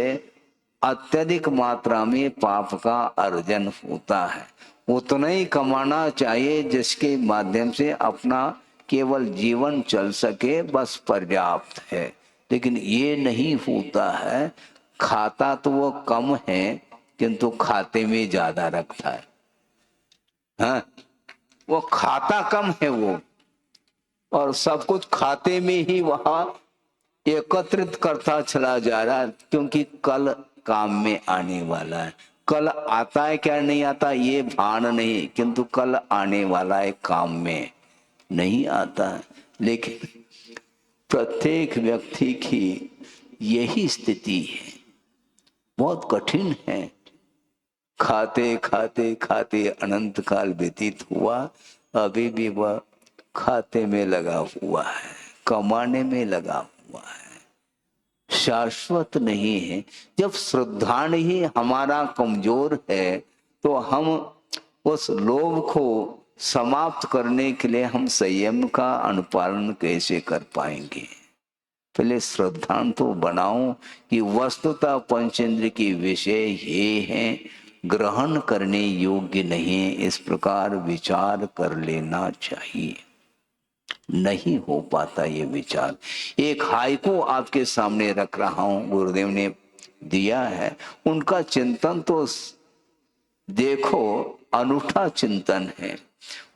[SPEAKER 1] अत्यधिक मात्रा में पाप का अर्जन होता है। उतना ही कमाना चाहिए जिसके माध्यम से अपना केवल जीवन चल सके, बस पर्याप्त है। लेकिन ये नहीं होता है। खाता तो वो कम है किंतु खाते में ज्यादा रखता है। हाँ, वो खाता कम है वो, और सब कुछ खाते में ही वहां एकत्रित करता चला जा रहा है, क्योंकि कल काम में आने वाला है। कल आता है क्या नहीं आता ये भान नहीं, किंतु कल आने वाला है, काम में नहीं आता है। लेकिन प्रत्येक व्यक्ति की यही स्थिति है, बहुत कठिन है। खाते खाते खाते अनंत काल व्यतीत हुआ, अभी भी वह खाते में लगा हुआ है, कमाने में लगा हुआ है, शाश्वत नहीं है। जब श्रद्धान ही हमारा कमजोर है तो हम उस लोभ को समाप्त करने के लिए हम संयम का अनुपालन कैसे कर पाएंगे? पहले श्रद्धान तो बनाओ कि वस्तुतः पंचेंद्र की विषय ये हैं, ग्रहण करने योग्य नहीं, इस प्रकार विचार कर लेना चाहिए। नहीं हो पाता ये विचार। एक हाइको आपके सामने रख रहा हूं, गुरुदेव ने दिया है, उनका चिंतन तो देखो, अनूठा चिंतन है।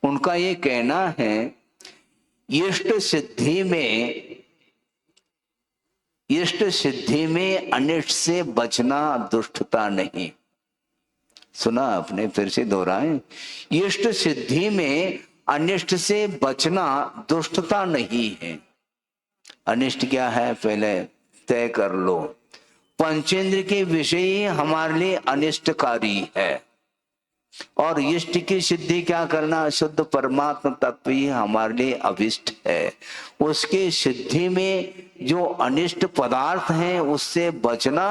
[SPEAKER 1] उनका ये कहना है, इष्ट सिद्धि में अनिष्ट से बचना दुष्टता नहीं। सुना आपने? फिर से दोहराएं, इष्ट सिद्धि में अनिष्ट से बचना दुष्टता नहीं है। अनिष्ट क्या है पहले तय कर लो। पंचेंद्र के विषय ही हमारे लिए अनिष्टकारी है, और इष्ट की सिद्धि क्या करना, शुद्ध परमात्मा तत्व ही हमारे लिए अभिष्ट है। उसके सिद्धि में जो अनिष्ट पदार्थ हैं उससे बचना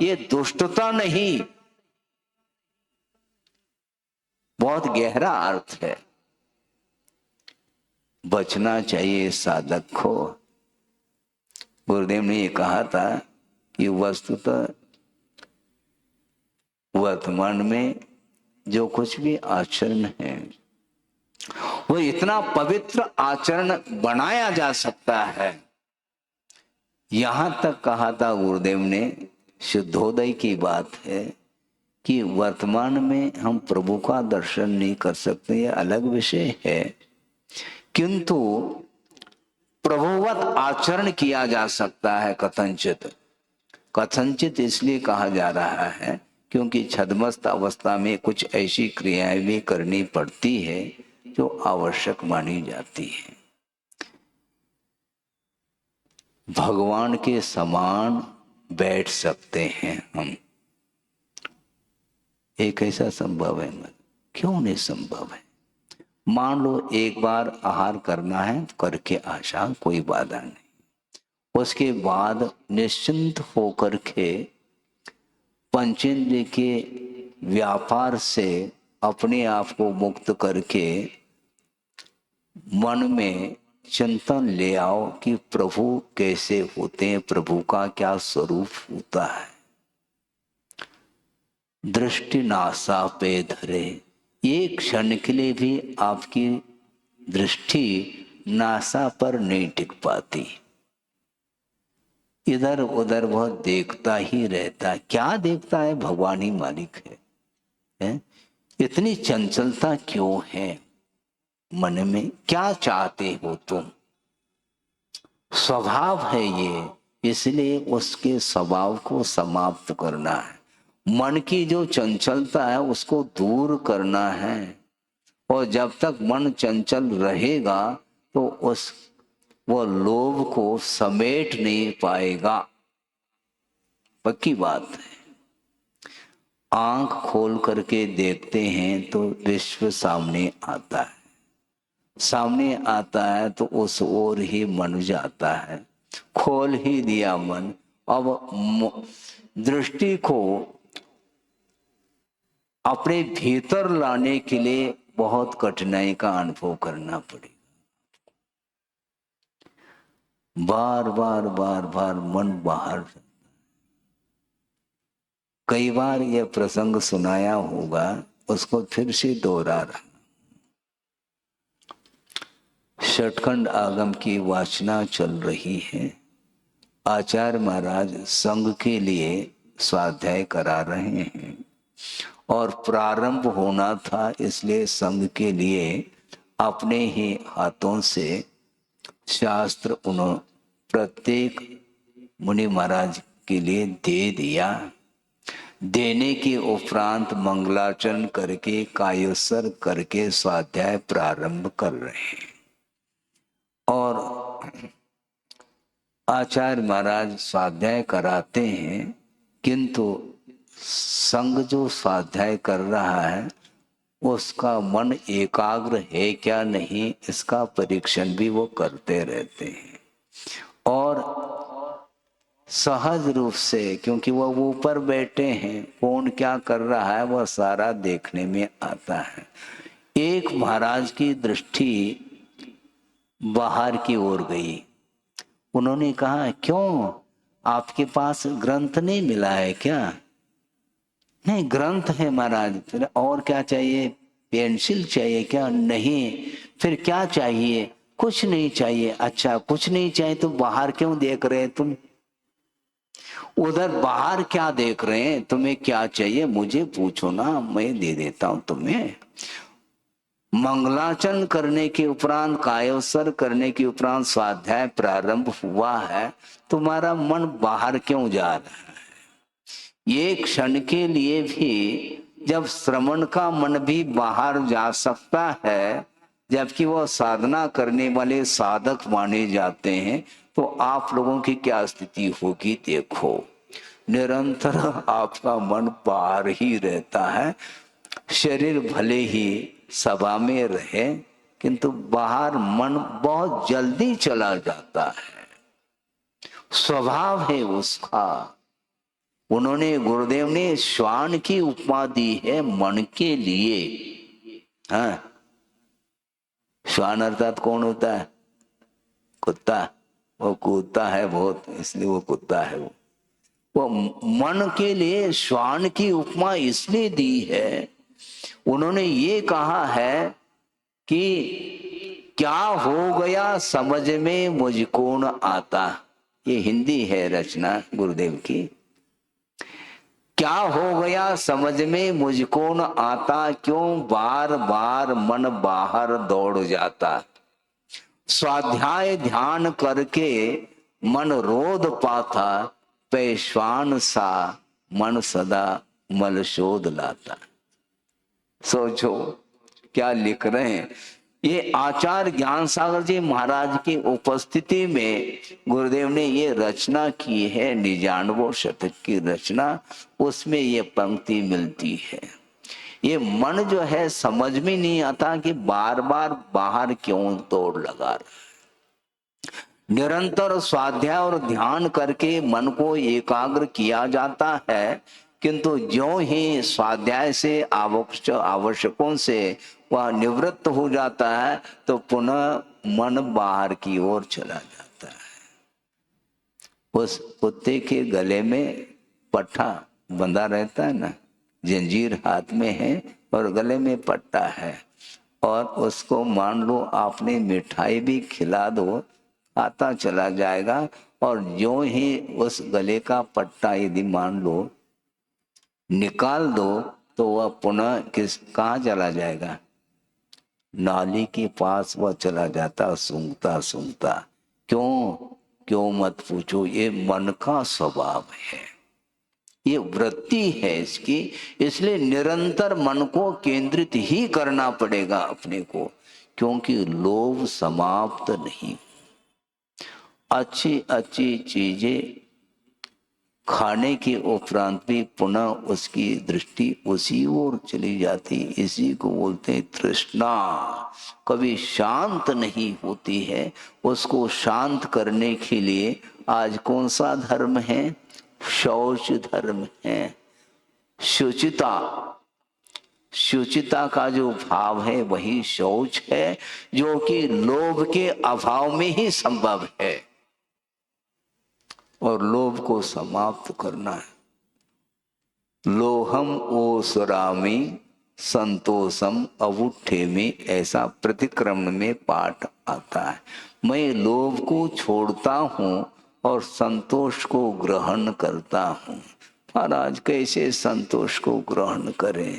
[SPEAKER 1] ये दुष्टता नहीं, बहुत गहरा अर्थ है। बचना चाहिए साधक को। गुरुदेव ने ये कहा था कि वस्तुतः वर्तमान में जो कुछ भी आचरण है वो इतना पवित्र आचरण बनाया जा सकता है। यहां तक कहा था गुरुदेव ने, शुद्धोदय की बात है कि वर्तमान में हम प्रभु का दर्शन नहीं कर सकते, ये अलग विषय है, किंतु प्रभुवत आचरण किया जा सकता है कथनचित। कथनचित इसलिए कहा जा रहा है क्योंकि छद्मस्त अवस्था में कुछ ऐसी क्रियाएं भी करनी पड़ती है जो आवश्यक मानी जाती है। भगवान के समान बैठ सकते हैं हम, एक ऐसा संभव है? क्यों नहीं संभव है? मान लो एक बार आहार करना है, करके आशा, कोई बाधा नहीं। उसके बाद निश्चिंत होकर के पंचेंद्रिय के व्यापार से अपने आप को मुक्त करके मन में चिंतन ले आओ कि प्रभु कैसे होते हैं, प्रभु का क्या स्वरूप होता है। दृष्टि नासा पे धरे, एक क्षण के लिए भी आपकी दृष्टि नासा पर नहीं टिक पाती, इधर उधर वह देखता ही रहता है। क्या देखता है? भगवान ही मालिक है? इतनी चंचलता क्यों है मन में? क्या चाहते हो तुम? स्वभाव है ये, इसलिए उसके स्वभाव को समाप्त करना है। मन की जो चंचलता है उसको दूर करना है, और जब तक मन चंचल रहेगा तो वो लोभ को समेट नहीं पाएगा। पक्की बात है। आंख खोल करके देखते हैं तो विश्व सामने आता है, सामने आता है तो उस ओर ही मन जाता है। खोल ही दिया मन, अब दृष्टि को अपने भीतर लाने के लिए बहुत कठिनाई का अनुभव करना पड़ेगा। बार बार बार बार मन बाहर। कई बार यह प्रसंग सुनाया होगा, उसको फिर से दोहरा रहा। षटखंड आगम की वाचना चल रही है। आचार्य महाराज संघ के लिए स्वाध्याय करा रहे हैं, और प्रारंभ होना था, इसलिए संघ के लिए अपने ही हाथों से शास्त्र उन्होंने प्रत्येक मुनि महाराज के लिए दे दिया। देने के उपरांत मंगलाचरण करके कायोत्सर्ग करके स्वाध्याय प्रारंभ कर रहे हैं। और आचार्य महाराज स्वाध्याय कराते हैं, किंतु संग जो स्वाध्याय कर रहा है उसका मन एकाग्र है क्या नहीं, इसका परीक्षण भी वो करते रहते हैं। और सहज रूप से, क्योंकि वो ऊपर बैठे हैं, कौन क्या कर रहा है वह सारा देखने में आता है। एक महाराज की दृष्टि बाहर की ओर गई। उन्होंने कहा, क्यों आपके पास ग्रंथ नहीं मिला है क्या? नहीं, ग्रंथ है महाराज। फिर और क्या चाहिए? पेंसिल चाहिए क्या? नहीं। फिर क्या चाहिए? कुछ नहीं चाहिए। अच्छा, कुछ नहीं चाहिए तो बाहर क्यों देख रहे हैं तुम? उधर बाहर क्या देख रहे हैं? तुम्हें क्या चाहिए मुझे पूछो ना, मैं दे देता हूं तुम्हें। मंगलाचरण करने के उपरांत, कायोत्सर्ग करने के उपरांत स्वाध्याय प्रारंभ हुआ है, तुम्हारा मन बाहर क्यों जा रहा है? ये क्षण के लिए भी जब श्रवण का मन भी बाहर जा सकता है, जबकि वह साधना करने वाले साधक माने जाते हैं, तो आप लोगों की क्या स्थिति होगी देखो। निरंतर आपका मन बाहर ही रहता है। शरीर भले ही सभा में रहे, किंतु बाहर मन बहुत जल्दी चला जाता है, स्वभाव है उसका। उन्होंने, गुरुदेव ने श्वान की उपमा दी है मन के लिए। हाँ, श्वान अर्थात कौन होता है? कुत्ता। वो कूदता है बहुत, इसलिए वो कुत्ता है। वो मन के लिए श्वान की उपमा इसलिए दी है। उन्होंने ये कहा है कि क्या हो गया समझ में मुझको न आता। ये हिंदी है रचना गुरुदेव की। क्या हो गया समझ में मुझको न आता, क्यों बार बार मन बाहर दौड़ जाता। स्वाध्याय ध्यान करके मन रोध पाता, पेशवान सा मन सदा मल शोध लाता। सोचो क्या लिख रहे हैं। ये आचार्य ज्ञान सागर जी महाराज की उपस्थिति में गुरुदेव ने ये रचना की है, 99 शतक की रचना। उसमें ये पंक्ति मिलती है। ये मन जो है समझ में नहीं आता कि बार बार बाहर क्यों दौड़ लगा रहा। निरंतर स्वाध्याय और ध्यान करके मन को एकाग्र किया जाता है, किंतु ज्यों ही स्वाध्याय से आवश्यकों से वह निवृत्त हो जाता है, तो पुनः मन बाहर की ओर चला जाता है। उस कुत्ते के गले में पट्टा बंधा रहता है ना, जंजीर हाथ में है और गले में पट्टा है, और उसको मान लो आपने मिठाई भी खिला दो, आता चला जाएगा। और जो ही उस गले का पट्टा यदि मान लो निकाल दो, तो वह पुनः कहाँ चला जाएगा? नाली के पास वह चला जाता, सूंघता सूंघता। क्यों? क्यों मत पूछो, ये मन का स्वभाव है, ये वृत्ति है इसकी। इसलिए निरंतर मन को केंद्रित ही करना पड़ेगा अपने को, क्योंकि लोभ समाप्त नहीं। अच्छी अच्छी चीजें खाने के उपरांत भी पुनः उसकी दृष्टि उसी ओर चली जाती। इसी को बोलते हैं तृष्णा। कभी शांत नहीं होती है। उसको शांत करने के लिए आज कौन सा धर्म है? शौच धर्म है। शुचिता, शुचिता का जो भाव है वही शौच है, जो कि लोभ के अभाव में ही संभव है। और लोभ को समाप्त करना है। लोहम ओसरामी संतोषम अवुठे में, ऐसा प्रतिक्रमण में पाठ आता है। मैं लोभ को छोड़ता हूँ और संतोष को ग्रहण करता हूँ। महाराज कैसे संतोष को ग्रहण करें?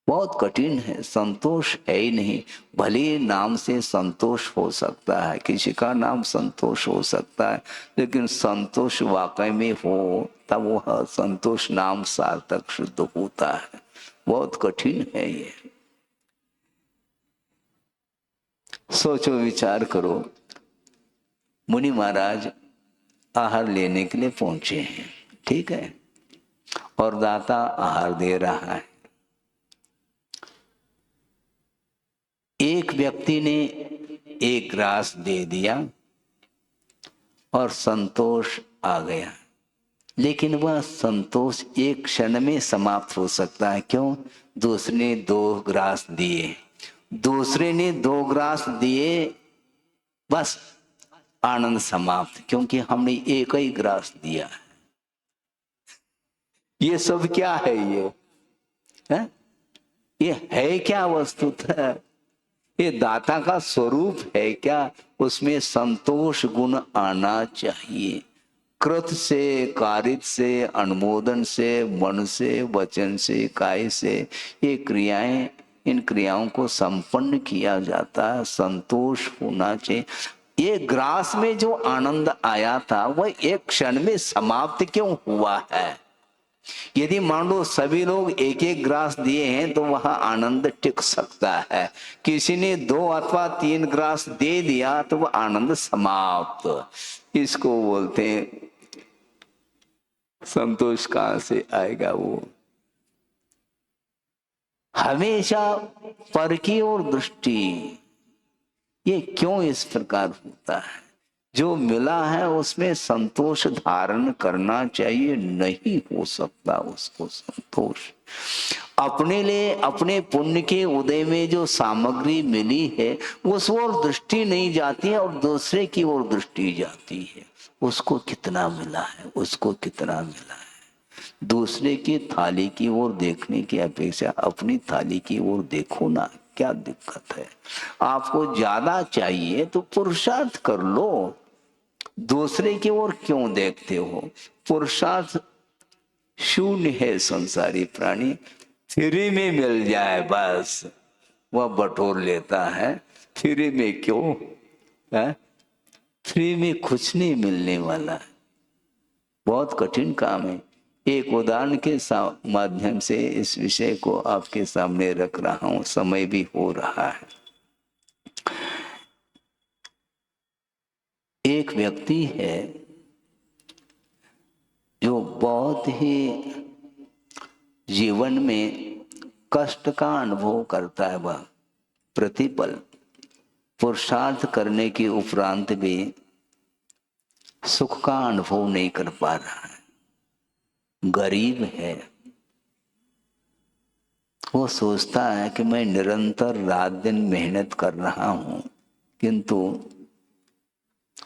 [SPEAKER 1] बहुत कठिन है। संतोष है ही नहीं। भले नाम से संतोष हो सकता है, किसी का नाम संतोष हो सकता है, लेकिन संतोष वाकई में हो तब वह संतोष नाम सार्थक शुद्ध होता है। बहुत कठिन है ये। सोचो, विचार करो। मुनि महाराज आहार लेने के लिए पहुंचे हैं, ठीक है, और दाता आहार दे रहा है। एक व्यक्ति ने एक ग्रास दे दिया और संतोष आ गया, लेकिन वह संतोष एक क्षण में समाप्त हो सकता है। क्यों? दूसरे ने 2 ग्रास दिए, दूसरे ने 2 ग्रास दिए, बस आनंद समाप्त, क्योंकि हमने एक ही ग्रास दिया है। ये सब क्या है? ये है क्या वस्तुतः? ये दाता का स्वरूप है क्या? उसमें संतोष गुण आना चाहिए। कृत से, कारित से, अनुमोदन से, मन से, वचन से, काय से ये क्रियाएं, इन क्रियाओं को संपन्न किया जाता है। संतोष होना चाहिए। ये ग्रास में जो आनंद आया था वह एक क्षण में समाप्त क्यों हुआ है? यदि मान लो सभी लोग एक एक ग्रास दिए हैं तो वह आनंद टिक सकता है। किसी ने 2 अथवा 3 ग्रास दे दिया तो वह आनंद समाप्त। इसको बोलते हैं संतोष। कहां से आएगा वो? हमेशा पर की ओर दृष्टि। ये क्यों इस प्रकार होता है? जो मिला है उसमें संतोष धारण करना चाहिए। नहीं हो सकता उसको संतोष। अपने लिए, अपने पुण्य के उदय में जो सामग्री मिली है उस ओर दृष्टि नहीं जाती है और दूसरे की ओर दृष्टि जाती है। उसको कितना मिला है, उसको कितना मिला है। दूसरे की थाली की ओर देखने की अपेक्षा अपनी थाली की ओर देखो ना, क्या दिक्कत है? आपको ज्यादा चाहिए तो पुरुषार्थ कर लो, दूसरे की ओर क्यों देखते हो? पुरुषार्थ शून्य है। संसारी प्राणी फ्री में मिल जाए बस वह बटोर लेता है। फ्री में क्यों है? फ्री में कुछ नहीं मिलने वाला, बहुत कठिन काम है। एक उदाहरण के माध्यम से इस विषय को आपके सामने रख रहा हूं। समय भी हो रहा है। एक व्यक्ति है जो बहुत ही जीवन में कष्ट का अनुभव करता है। वह प्रतिपल पुरुषार्थ करने के उपरांत भी सुख का अनुभव नहीं कर पा रहा है। गरीब है। वो सोचता है कि मैं निरंतर रात दिन मेहनत कर रहा हूं किंतु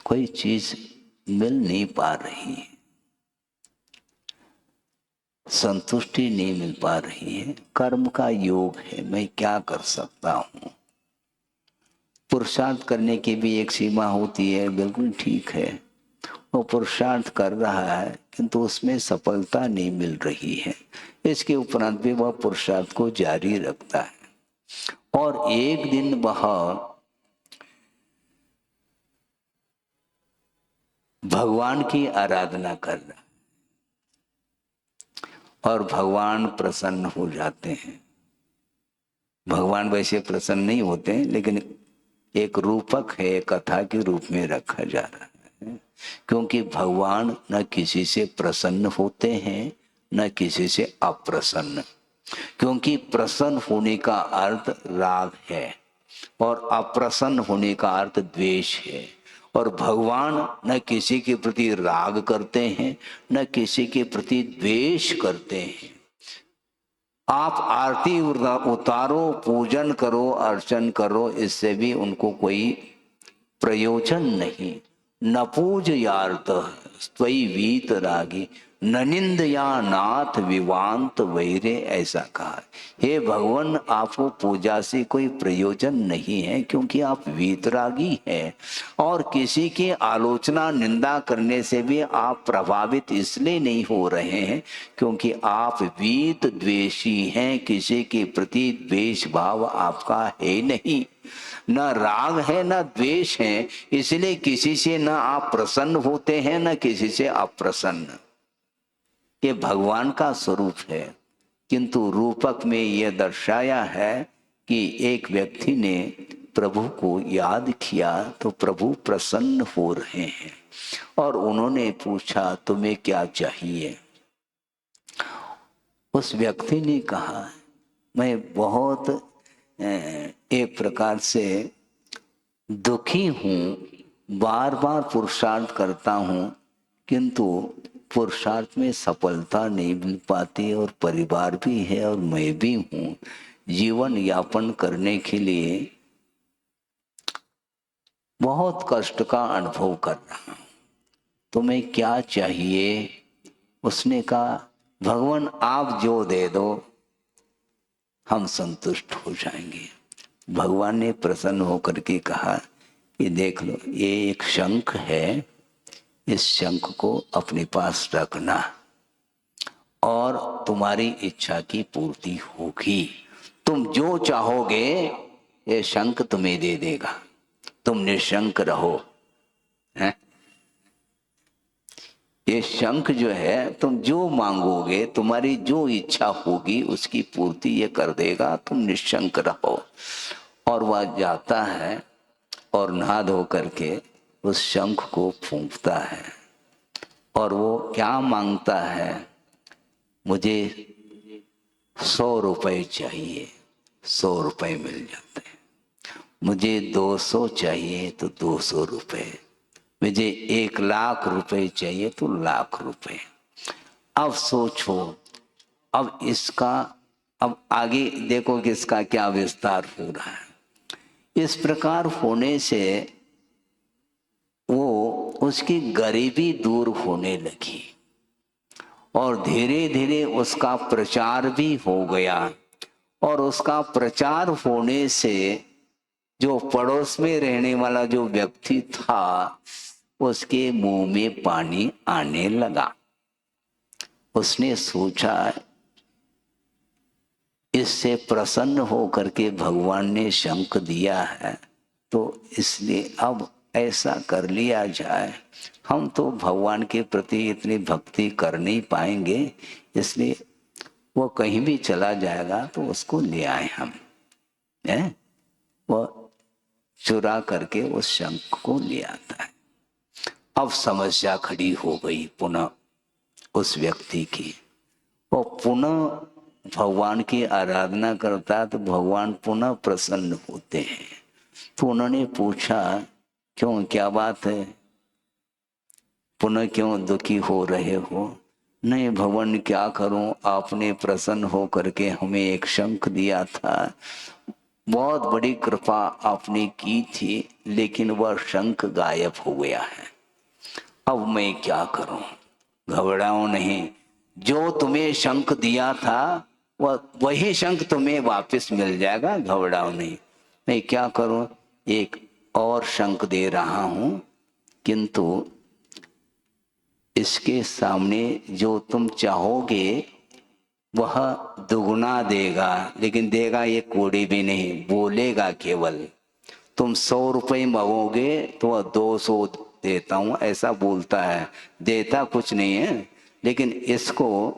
[SPEAKER 1] कोई चीज मिल नहीं पा रही है, संतुष्टि नहीं मिल पा रही है। कर्म का योग है, मैं क्या कर सकता हूं? पुरुषार्थ करने की भी एक सीमा होती है, बिल्कुल ठीक है। वो पुरुषार्थ कर रहा है किंतु उसमें सफलता नहीं मिल रही है। इसके उपरांत भी वह पुरुषार्थ को जारी रखता है और एक दिन वह भगवान की आराधना कर रहा है और भगवान प्रसन्न हो जाते हैं। भगवान वैसे प्रसन्न नहीं होते हैं, लेकिन एक रूपक है, कथा के रूप में रखा जा रहा है। क्योंकि भगवान न किसी से प्रसन्न होते हैं न किसी से अप्रसन्न। क्योंकि प्रसन्न होने का अर्थ राग है और अप्रसन्न होने का अर्थ द्वेष है। और भगवान न किसी के प्रति राग करते हैं न किसी के प्रति द्वेष करते हैं। आप आरती उतारो, पूजन करो, अर्चन करो, इससे भी उनको कोई प्रयोजन नहीं। न पूजयार्थ स्वयं वीत रागी न निंदया नाथ विवांत वैरे, ऐसा कहा। हे भगवान, आपको पूजा से कोई प्रयोजन नहीं है क्योंकि आप वीतरागी हैं और किसी की आलोचना निंदा करने से भी आप प्रभावित इसलिए नहीं हो रहे हैं क्योंकि आप वीत द्वेषी हैं। किसी के प्रति द्वेष भाव आपका है नहीं, न राग है न द्वेष है, इसलिए किसी से न आप प्रसन्न होते हैं न किसी से अप्रसन्न। ये भगवान का स्वरूप है। किंतु रूपक में यह दर्शाया है कि एक व्यक्ति ने प्रभु को याद किया तो प्रभु प्रसन्न हो रहे हैं और उन्होंने पूछा तुम्हें क्या चाहिए। उस व्यक्ति ने कहा मैं बहुत एक प्रकार से दुखी हूँ, बार बार पुरुषार्थ करता हूँ किंतु पुरुषार्थ में सफलता नहीं मिल पाती और परिवार भी है और मैं भी हूँ, जीवन यापन करने के लिए बहुत कष्ट का अनुभव कर रहा हूँ, तुम्हें क्या चाहिए। उसने कहा भगवान आप जो दे दो हम संतुष्ट हो जाएंगे। भगवान ने प्रसन्न होकर के कहा कि देख लो ये एक शंख है, इस शंख को अपने पास रखना और तुम्हारी इच्छा की पूर्ति होगी। तुम जो चाहोगे ये शंख तुम्हें दे देगा, तुम निशंक रहो। हैं? ये शंख जो है तुम जो मांगोगे, तुम्हारी जो इच्छा होगी उसकी पूर्ति ये कर देगा, तुम निशंक रहो। और वह जाता है और नहा धो करके उस शंख को फूंकता है और वो क्या मांगता है, मुझे 100 रुपए चाहिए, 100 रुपए मिल जाते हैं। मुझे 200 चाहिए तो 200 रुपए, मुझे 1,00,000 रुपए चाहिए तो 1,00,000 रुपए। अब सोचो, अब इसका अब आगे देखो कि इसका क्या विस्तार हो रहा है। इस प्रकार होने से वो उसकी गरीबी दूर होने लगी और धीरे धीरे उसका प्रचार भी हो गया और उसका प्रचार होने से जो पड़ोस में रहने वाला जो व्यक्ति था उसके मुंह में पानी आने लगा। उसने सोचा इससे प्रसन्न होकर के भगवान ने शंख दिया है तो इसलिए अब ऐसा कर लिया जाए, हम तो भगवान के प्रति इतनी भक्ति कर नहीं पाएंगे, इसलिए वो कहीं भी चला जाएगा तो उसको ले आए हम। वो चुरा करके उस शंख को ले आता है। अब समस्या खड़ी हो गई पुनः उस व्यक्ति की। वो पुनः भगवान की आराधना करता है तो भगवान पुनः प्रसन्न होते हैं। तो उन्होंने पूछा क्यों, क्या बात है, पुनः क्यों दुखी हो रहे हो। नहीं भगवान क्या करूं, आपने प्रसन्न हो करके हमें एक शंख दिया था, बहुत बड़ी कृपा आपने की थी, लेकिन वह शंख गायब हो गया है। अब मैं क्या करूं। घबराओ नहीं, जो तुम्हें शंख दिया था वही शंख तुम्हें वापस मिल जाएगा, घबराओ नहीं। मैं क्या करूं, एक और शंख दे रहा हूं किंतु इसके सामने जो तुम चाहोगे वह दुगुना देगा, लेकिन देगा ये कोड़ी भी नहीं, बोलेगा केवल। तुम 100 रुपये मांगोगे तो वह 200 देता हूं ऐसा बोलता है, देता कुछ नहीं है। लेकिन इसको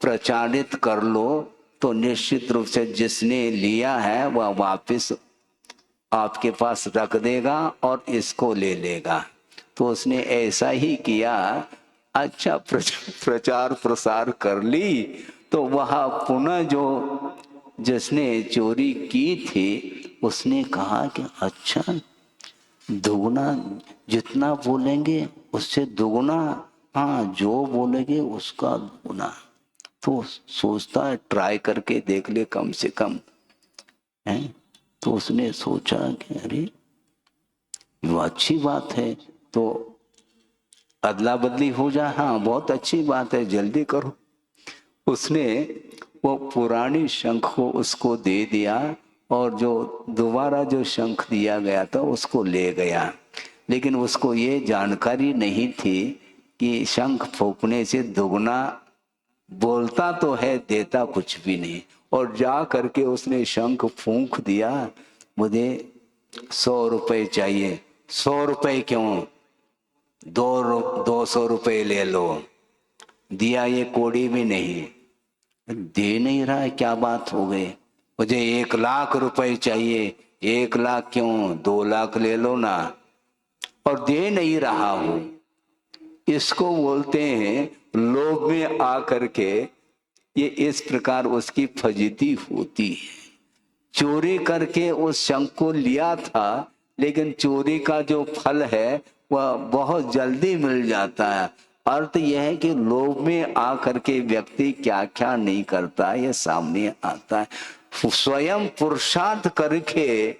[SPEAKER 1] प्रचारित कर लो तो निश्चित रूप से जिसने लिया है वह वापस आपके पास रख देगा और इसको ले लेगा। तो उसने ऐसा ही किया। अच्छा प्रचार प्रसार कर ली तो वह पुनः जो जिसने चोरी की थी उसने कहा कि अच्छा दुगुना, जितना बोलेंगे उससे दुगुना, हाँ जो बोलेंगे उसका दुगुना। तो सोचता है ट्राई करके देख ले कम से कम है। तो उसने सोचा कि अरे वो अच्छी बात है, तो अदला बदली हो जाए, हाँ बहुत अच्छी बात है, जल्दी करो। उसने वो पुरानी शंख को उसको दे दिया और जो दोबारा जो शंख दिया गया था उसको ले गया। लेकिन उसको ये जानकारी नहीं थी कि शंख फूंकने से दुगना, बोलता तो है देता कुछ भी नहीं। और जा करके उसने शंख फूंक दिया, मुझे 100 रुपए चाहिए। 100 रुपए क्यों, 200 रुपए ले लो। दिया ये कोड़ी भी नहीं, दे नहीं रहा है, क्या बात हो गई। मुझे 1,00,000 रुपए चाहिए, 1 लाख क्यों, 2 लाख ले लो ना, और दे नहीं रहा हो, इसको बोलते हैं लोभ में आकर के ये इस प्रकार उसकी फजीती होती है। चोरी करके उस शंख को लिया था, लेकिन चोरी का जो फल है वह बहुत जल्दी मिल जाता है। अर्थ यह है कि लोभ में आकर के व्यक्ति क्या क्या नहीं करता है, ये सामने आता है। स्वयं पुरुषार्थ करके,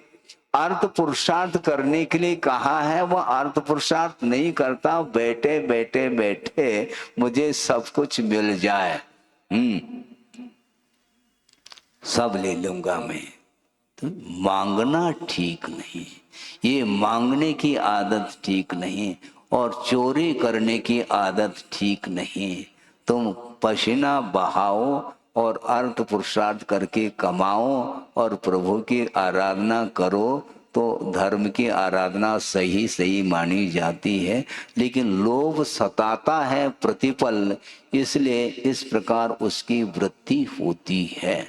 [SPEAKER 1] अर्थ पुरुषार्थ करने के लिए कहा है, वह अर्थ पुरुषार्थ नहीं करता, बैठे बैठे बैठे मुझे सब कुछ मिल जाए, सब ले लूंगा मैं। तो मांगना ठीक नहीं, ये मांगने की आदत ठीक नहीं, और चोरी करने की आदत ठीक नहीं। तुम पसीना बहाओ और अर्थ पुरुषार्थ करके कमाओ और प्रभु की आराधना करो, तो धर्म की आराधना सही सही मानी जाती है। लेकिन लोभ सताता है प्रतिपल, इसलिए इस प्रकार उसकी वृत्ति होती है।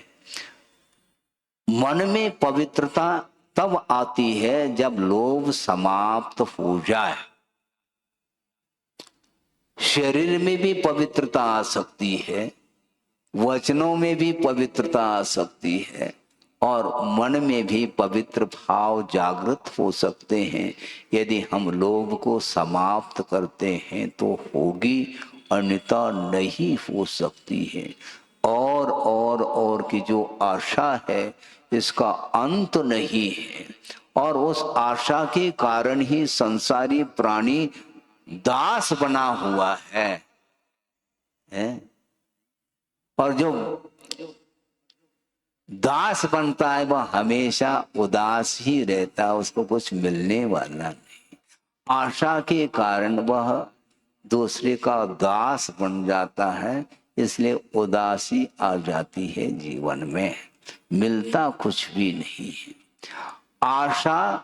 [SPEAKER 1] मन में पवित्रता तब आती है जब लोभ समाप्त हो जाए। शरीर में भी पवित्रता आ सकती है, वचनों में भी पवित्रता आ सकती है, और मन में भी पवित्र भाव जागृत हो सकते हैं। यदि हम लोभ को समाप्त करते हैं तो होगी, अन्यथा नहीं हो सकती है। और की जो आशा है इसका अंत नहीं है, और उस आशा के कारण ही संसारी प्राणी दास बना हुआ है? और जो दास बनता है वह हमेशा उदास ही रहता है, उसको कुछ मिलने वाला नहीं। आशा के कारण वह दूसरे का दास बन जाता है, इसलिए उदासी आ जाती है जीवन में, मिलता कुछ भी नहीं है। आशा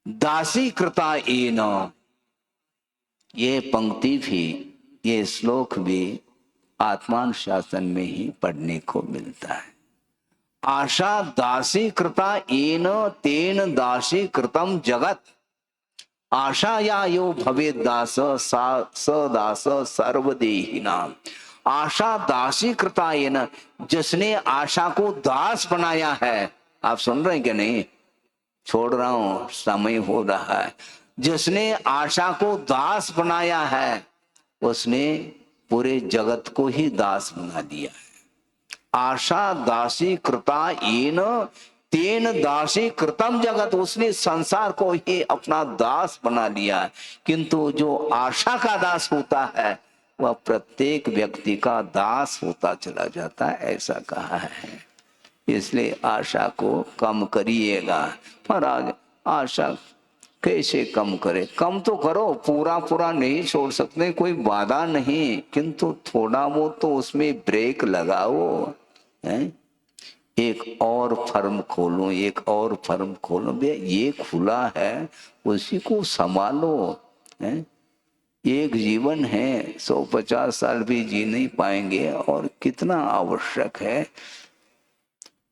[SPEAKER 1] दासी कृता एन, ये पंक्ति भी, ये श्लोक भी आत्मान शासन में ही पढ़ने को मिलता है। आशा दासी कृता एन तेन दासी कृतम जगत, आशा या यो भवे दास स दास सर्वदेहिनाम। आशा दासी कृता एन, जिसने आशा को दास बनाया है। आप सुन रहे हैं कि नहीं? छोड़ रहा हूं, समय हो रहा है। जिसने आशा को दास बनाया है उसने पूरे जगत को ही दास बना दिया है। आशा दासी कृता येन तेन दासी कृतम जगत, उसने संसार को ही अपना दास बना लिया है। किंतु जो आशा का दास होता है वह प्रत्येक व्यक्ति का दास होता चला जाता है, ऐसा कहा है। इसलिए आशा को कम करिएगा। पर आज आशा कैसे कम करे? कम तो करो, पूरा पूरा नहीं छोड़ सकते, कोई बाधा नहीं, किंतु थोड़ा बहुत तो उसमें ब्रेक लगाओ। है? एक और फर्म खोलो, एक और फर्म खोलो, भैया ये खुला है उसी को संभालो। है? एक जीवन है, 150 साल भी जी नहीं पाएंगे, और कितना आवश्यक है,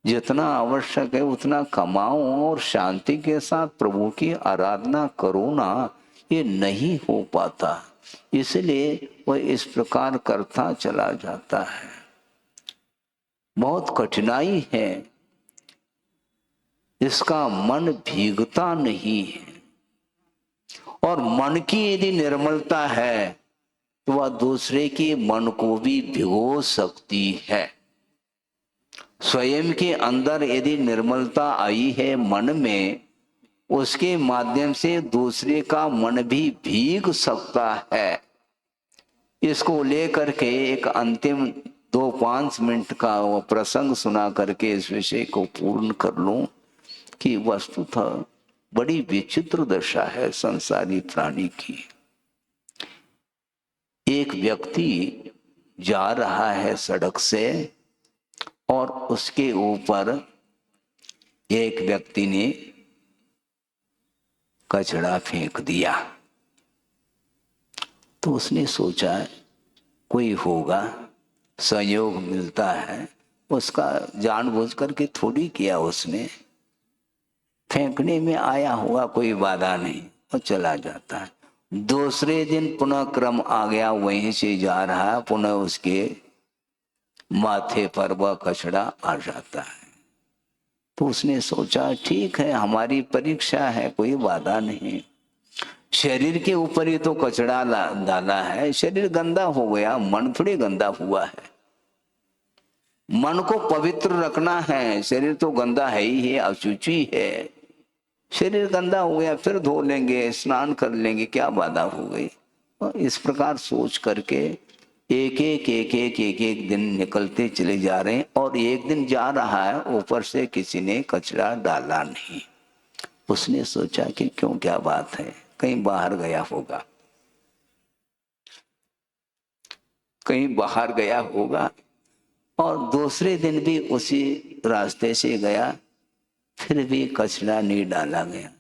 [SPEAKER 1] जितना आवश्यक है उतना कमाओ और शांति के साथ प्रभु की आराधना करो ना। ये नहीं हो पाता, इसलिए वह इस प्रकार करता चला जाता है। बहुत कठिनाई है, इसका मन भीगता नहीं है। और मन की यदि निर्मलता है तो वह दूसरे के मन को भी भिगो सकती है। स्वयं के अंदर यदि निर्मलता आई है मन में, उसके माध्यम से दूसरे का मन भी भीग सकता है। इसको लेकर के एक अंतिम 2-5 मिनट का वो प्रसंग सुना करके इस विषय को पूर्ण कर लूं कि वस्तुतः बड़ी विचित्र दशा है संसारी प्राणी की। एक व्यक्ति जा रहा है सड़क से और उसके ऊपर एक व्यक्ति ने कचरा फेंक दिया। तो उसने सोचा कोई होगा, संयोग मिलता है, उसका जानबूझ करके थोड़ी किया उसने, फेंकने में आया हुआ कोई बाधा नहीं, वो चला जाता है। दूसरे दिन पुनः क्रम आ गया, वहीं से जा रहा है, पुनः उसके माथे पर वह कचड़ा आ जाता है। तो उसने सोचा ठीक है, हमारी परीक्षा है, कोई बाधा नहीं। शरीर के ऊपर ही तो कचड़ा डाला है, शरीर गंदा हो गया, मन थोड़ी गंदा हुआ है। मन को पवित्र रखना है, शरीर तो गंदा है ही है, अशुचि है। शरीर गंदा हो गया, फिर धो लेंगे, स्नान कर लेंगे, क्या बाधा हो गई। और इस प्रकार सोच करके एक एक दिन निकलते चले जा रहे हैं। और एक दिन जा रहा है, ऊपर से किसी ने कचरा डाला नहीं। उसने सोचा कि क्यों, क्या बात है, कहीं बाहर गया होगा, कहीं बाहर गया होगा। और दूसरे दिन भी उसी रास्ते से गया, फिर भी कचरा नहीं डाला गया।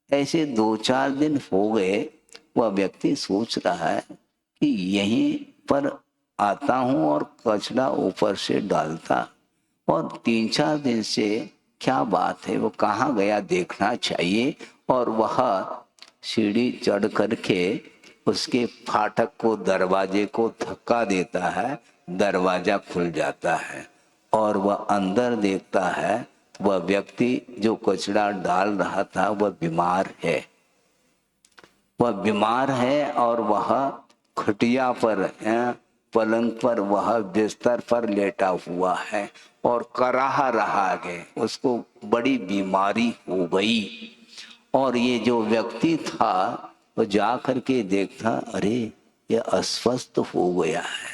[SPEAKER 1] ऐसे 2-4 दिन हो गए। वह व्यक्ति सोच रहा है कि यहीं पर आता हूं और कचरा ऊपर से डालता, और 3-4 दिन से क्या बात है, वो कहाँ गया देखना चाहिए। और वह सीढ़ी चढ़ करके उसके फाटक को, दरवाजे को धक्का देता है, दरवाजा खुल जाता है। और वह अंदर देखता है, वह व्यक्ति जो कचरा डाल रहा था वह बीमार है। वह बीमार है और वह खटिया पर, पलंग पर, वह बिस्तर पर लेटा हुआ है और कराह रहा है, उसको बड़ी बीमारी हो गई। और ये जो व्यक्ति था वो जा करके देखता, अरे ये अस्वस्थ हो गया है,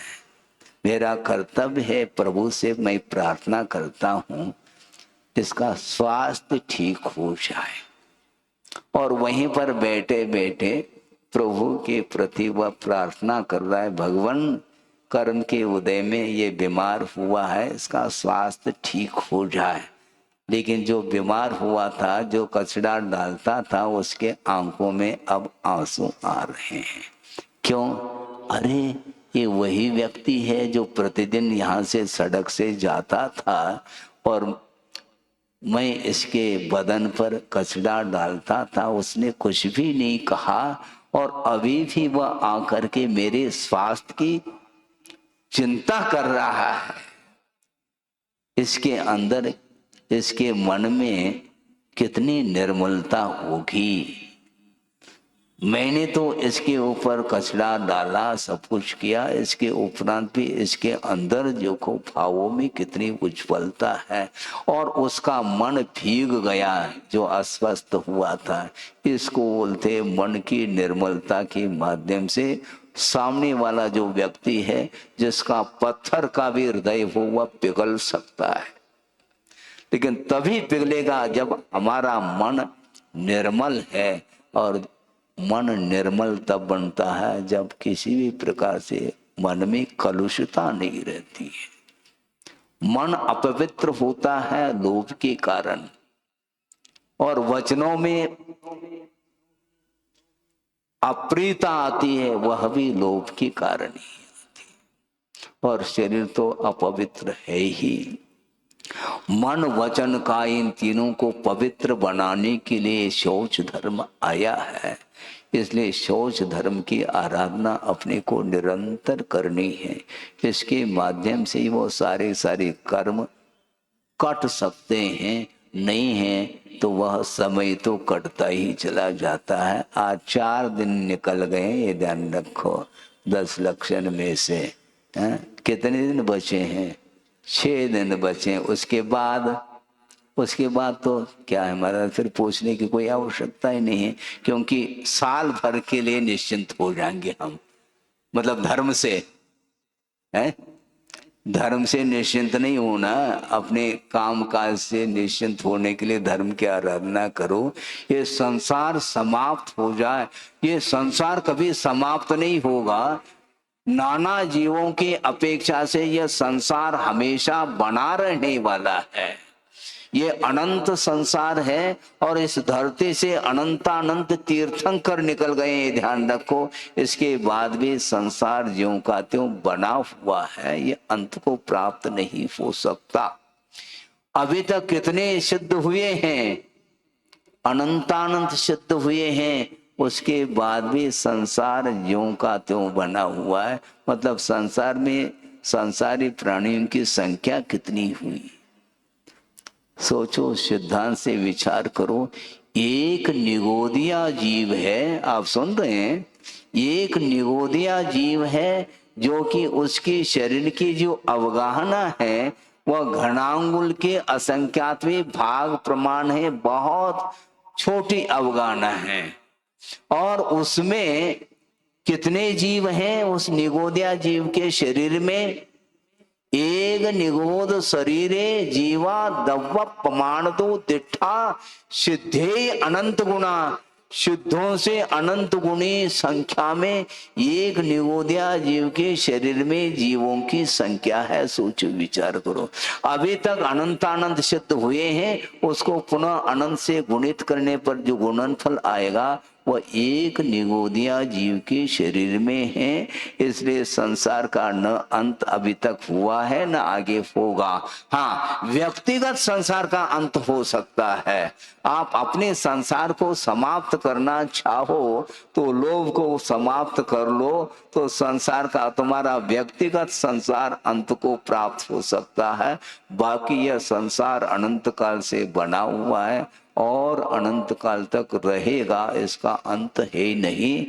[SPEAKER 1] मेरा कर्तव्य है, प्रभु से मैं प्रार्थना करता हूँ इसका स्वास्थ्य ठीक हो जाए। और वहीं पर बैठे बैठे प्रभु के प्रति वह प्रार्थना कर रहा है, भगवान कर्म के उदय में ये बीमार हुआ है, इसका स्वास्थ्य ठीक हो जाए। लेकिन जो बीमार हुआ था, जो कचरा डालता था, उसके आंखों में अब आंसू आ रहे हैं। क्यों? अरे ये वही व्यक्ति है जो प्रतिदिन यहाँ से सड़क से जाता था और मैं इसके बदन पर कचरा डालता था, उसने कुछ भी नहीं कहा, और अभी भी वह आकर के मेरे स्वास्थ्य की चिंता कर रहा है। इसके अंदर, इसके मन में कितनी निर्मलता होगी। मैंने तो इसके ऊपर कचरा डाला, सब कुछ किया, इसके उपरांत भी इसके अंदर जो को भावों में कितनी उज्ज्वलता है। और उसका मन भीग गया जो अस्वस्थ हुआ था। इसको बोलते मन की निर्मलता के माध्यम से सामने वाला जो व्यक्ति है, जिसका पत्थर का भी हृदय हो, वह पिघल सकता है। लेकिन तभी पिघलेगा जब हमारा मन निर्मल है। और मन निर्मल तब बनता है जब किसी भी प्रकार से मन में कलुषता नहीं रहती है। मन अपवित्र होता है लोभ के कारण, और वचनों में अप्रियता आती है, वह भी लोभ के कारण ही आती। और शरीर तो अपवित्र है ही। मन वचन का इन तीनों को पवित्र बनाने के लिए शौच धर्म आया है। इसलिए शौच धर्म की आराधना अपने को निरंतर करनी है। इसके माध्यम से ही वो सारे कर्म कट सकते हैं। नहीं है तो वह समय तो कटता ही चला जाता है। आज 4 दिन निकल गए, ये ध्यान रखो। 10 लक्षण में से कितने दिन बचे हैं? 6 दिन बचे। उसके बाद तो क्या है हमारा, फिर पूछने की कोई आवश्यकता ही नहीं है, क्योंकि साल भर के लिए निश्चिंत हो जाएंगे हम। मतलब धर्म से है, धर्म से निश्चिंत नहीं होना, अपने काम काज से निश्चिंत होने के लिए धर्म की आराधना करो। ये संसार समाप्त हो जाए, ये संसार कभी समाप्त नहीं होगा। नाना जीवों की अपेक्षा से यह संसार हमेशा बना रहने वाला है। ये अनंत संसार है और इस धरती से अनंतानंत तीर्थंकर निकल गए, ये ध्यान रखो। इसके बाद भी संसार ज्यों का त्यों बना हुआ है, ये अंत को प्राप्त नहीं हो सकता। अभी तक कितने सिद्ध हुए हैं, अनंतानंत सिद्ध हुए हैं, उसके बाद भी संसार ज्यों का त्यों बना हुआ है। मतलब संसार में संसारी प्राणियों की संख्या कितनी हुई, सोचो, सिद्धांत से विचार करो। एक निगोदिया जीव है, आप सुन रहे हैं, एक निगोदिया जीव है जो कि उसके शरीर की जो अवगाहना है वह घनांगुल के असंख्यातवें भाग प्रमाण है, बहुत छोटी अवगाहना है। और उसमें कितने जीव हैं उस निगोदिया जीव के शरीर में? एक निगोद शरीरे जीवा दव्व प्रमाण तो तिठा सिद्धे अनंत गुणा। शुद्धों से अनंत गुणी संख्या में एक निगोदिया जीव के शरीर में जीवों की संख्या है। सोचो, विचार करो। अभी तक अनंतानंत सिद्ध हुए हैं, उसको पुनः अनंत से गुणित करने पर जो गुणनफल आएगा वह एक निगोदिया जीव के शरीर में है। इसलिए संसार का न अंत अभी तक हुआ है न आगे होगा। हाँ, व्यक्तिगत संसार का अंत हो सकता है। आप अपने संसार को समाप्त करना चाहो तो लोभ को समाप्त कर लो, तो संसार का तुम्हारा व्यक्तिगत संसार अंत को प्राप्त हो सकता है। बाकी यह संसार अनंत काल से बना हुआ है और अनंत काल तक रहेगा, इसका अंत है नहीं।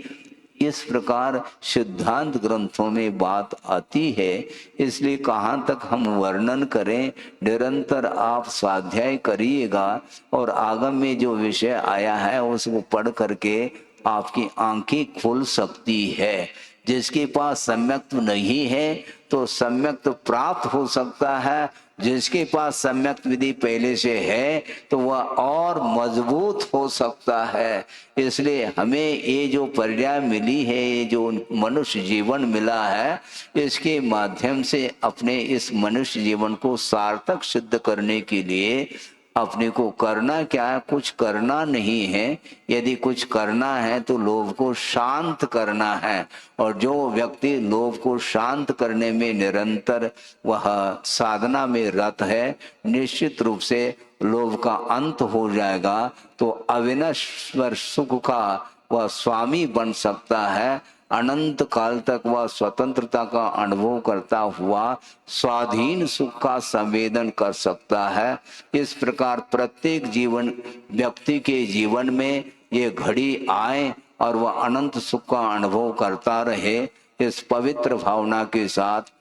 [SPEAKER 1] इस प्रकार सिद्धांत ग्रंथों में बात आती है। इसलिए कहाँ तक हम वर्णन करें, निरंतर आप स्वाध्याय करिएगा और आगम में जो विषय आया है उसको पढ़ करके आपकी आंखें खुल सकती है। जिसके पास सम्यक्त नहीं है तो सम्यक्त प्राप्त हो सकता है, जिसके पास सम्यक्त विधि पहले से है तो वह और मजबूत हो सकता है। इसलिए हमें ये जो पर्याय मिली है, ये जो मनुष्य जीवन मिला है, इसके माध्यम से अपने इस मनुष्य जीवन को सार्थक सिद्ध करने के लिए अपने को करना क्या है? कुछ करना नहीं है। यदि कुछ करना है तो लोभ को शांत करना है। और जो व्यक्ति लोभ को शांत करने में निरंतर वह साधना में रत है, निश्चित रूप से लोभ का अंत हो जाएगा, तो अविनश्वर सुख का वह स्वामी बन सकता है। अनंत काल तक वह स्वतंत्रता का अनुभव करता हुआ स्वाधीन सुख का संवेदन कर सकता है। इस प्रकार प्रत्येक जीवन व्यक्ति के जीवन में ये घड़ी आए और वह अनंत सुख का अनुभव करता रहे, इस पवित्र भावना के साथ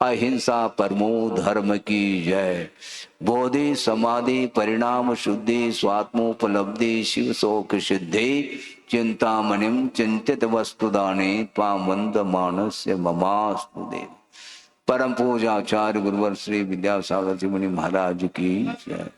[SPEAKER 1] अहिंसा परमो धर्म की जय। बोधि समाधि परिणाम शुद्धि स्वात्मोपलब्धि शिव शोक सिद्धि चिंतामणिम चिंतित वस्तुदाने त्वामंद मानस्य ममास्तु देव। परम पूजाचार्य गुरुवर श्री विद्यासागर जी मुनि महाराज की जय।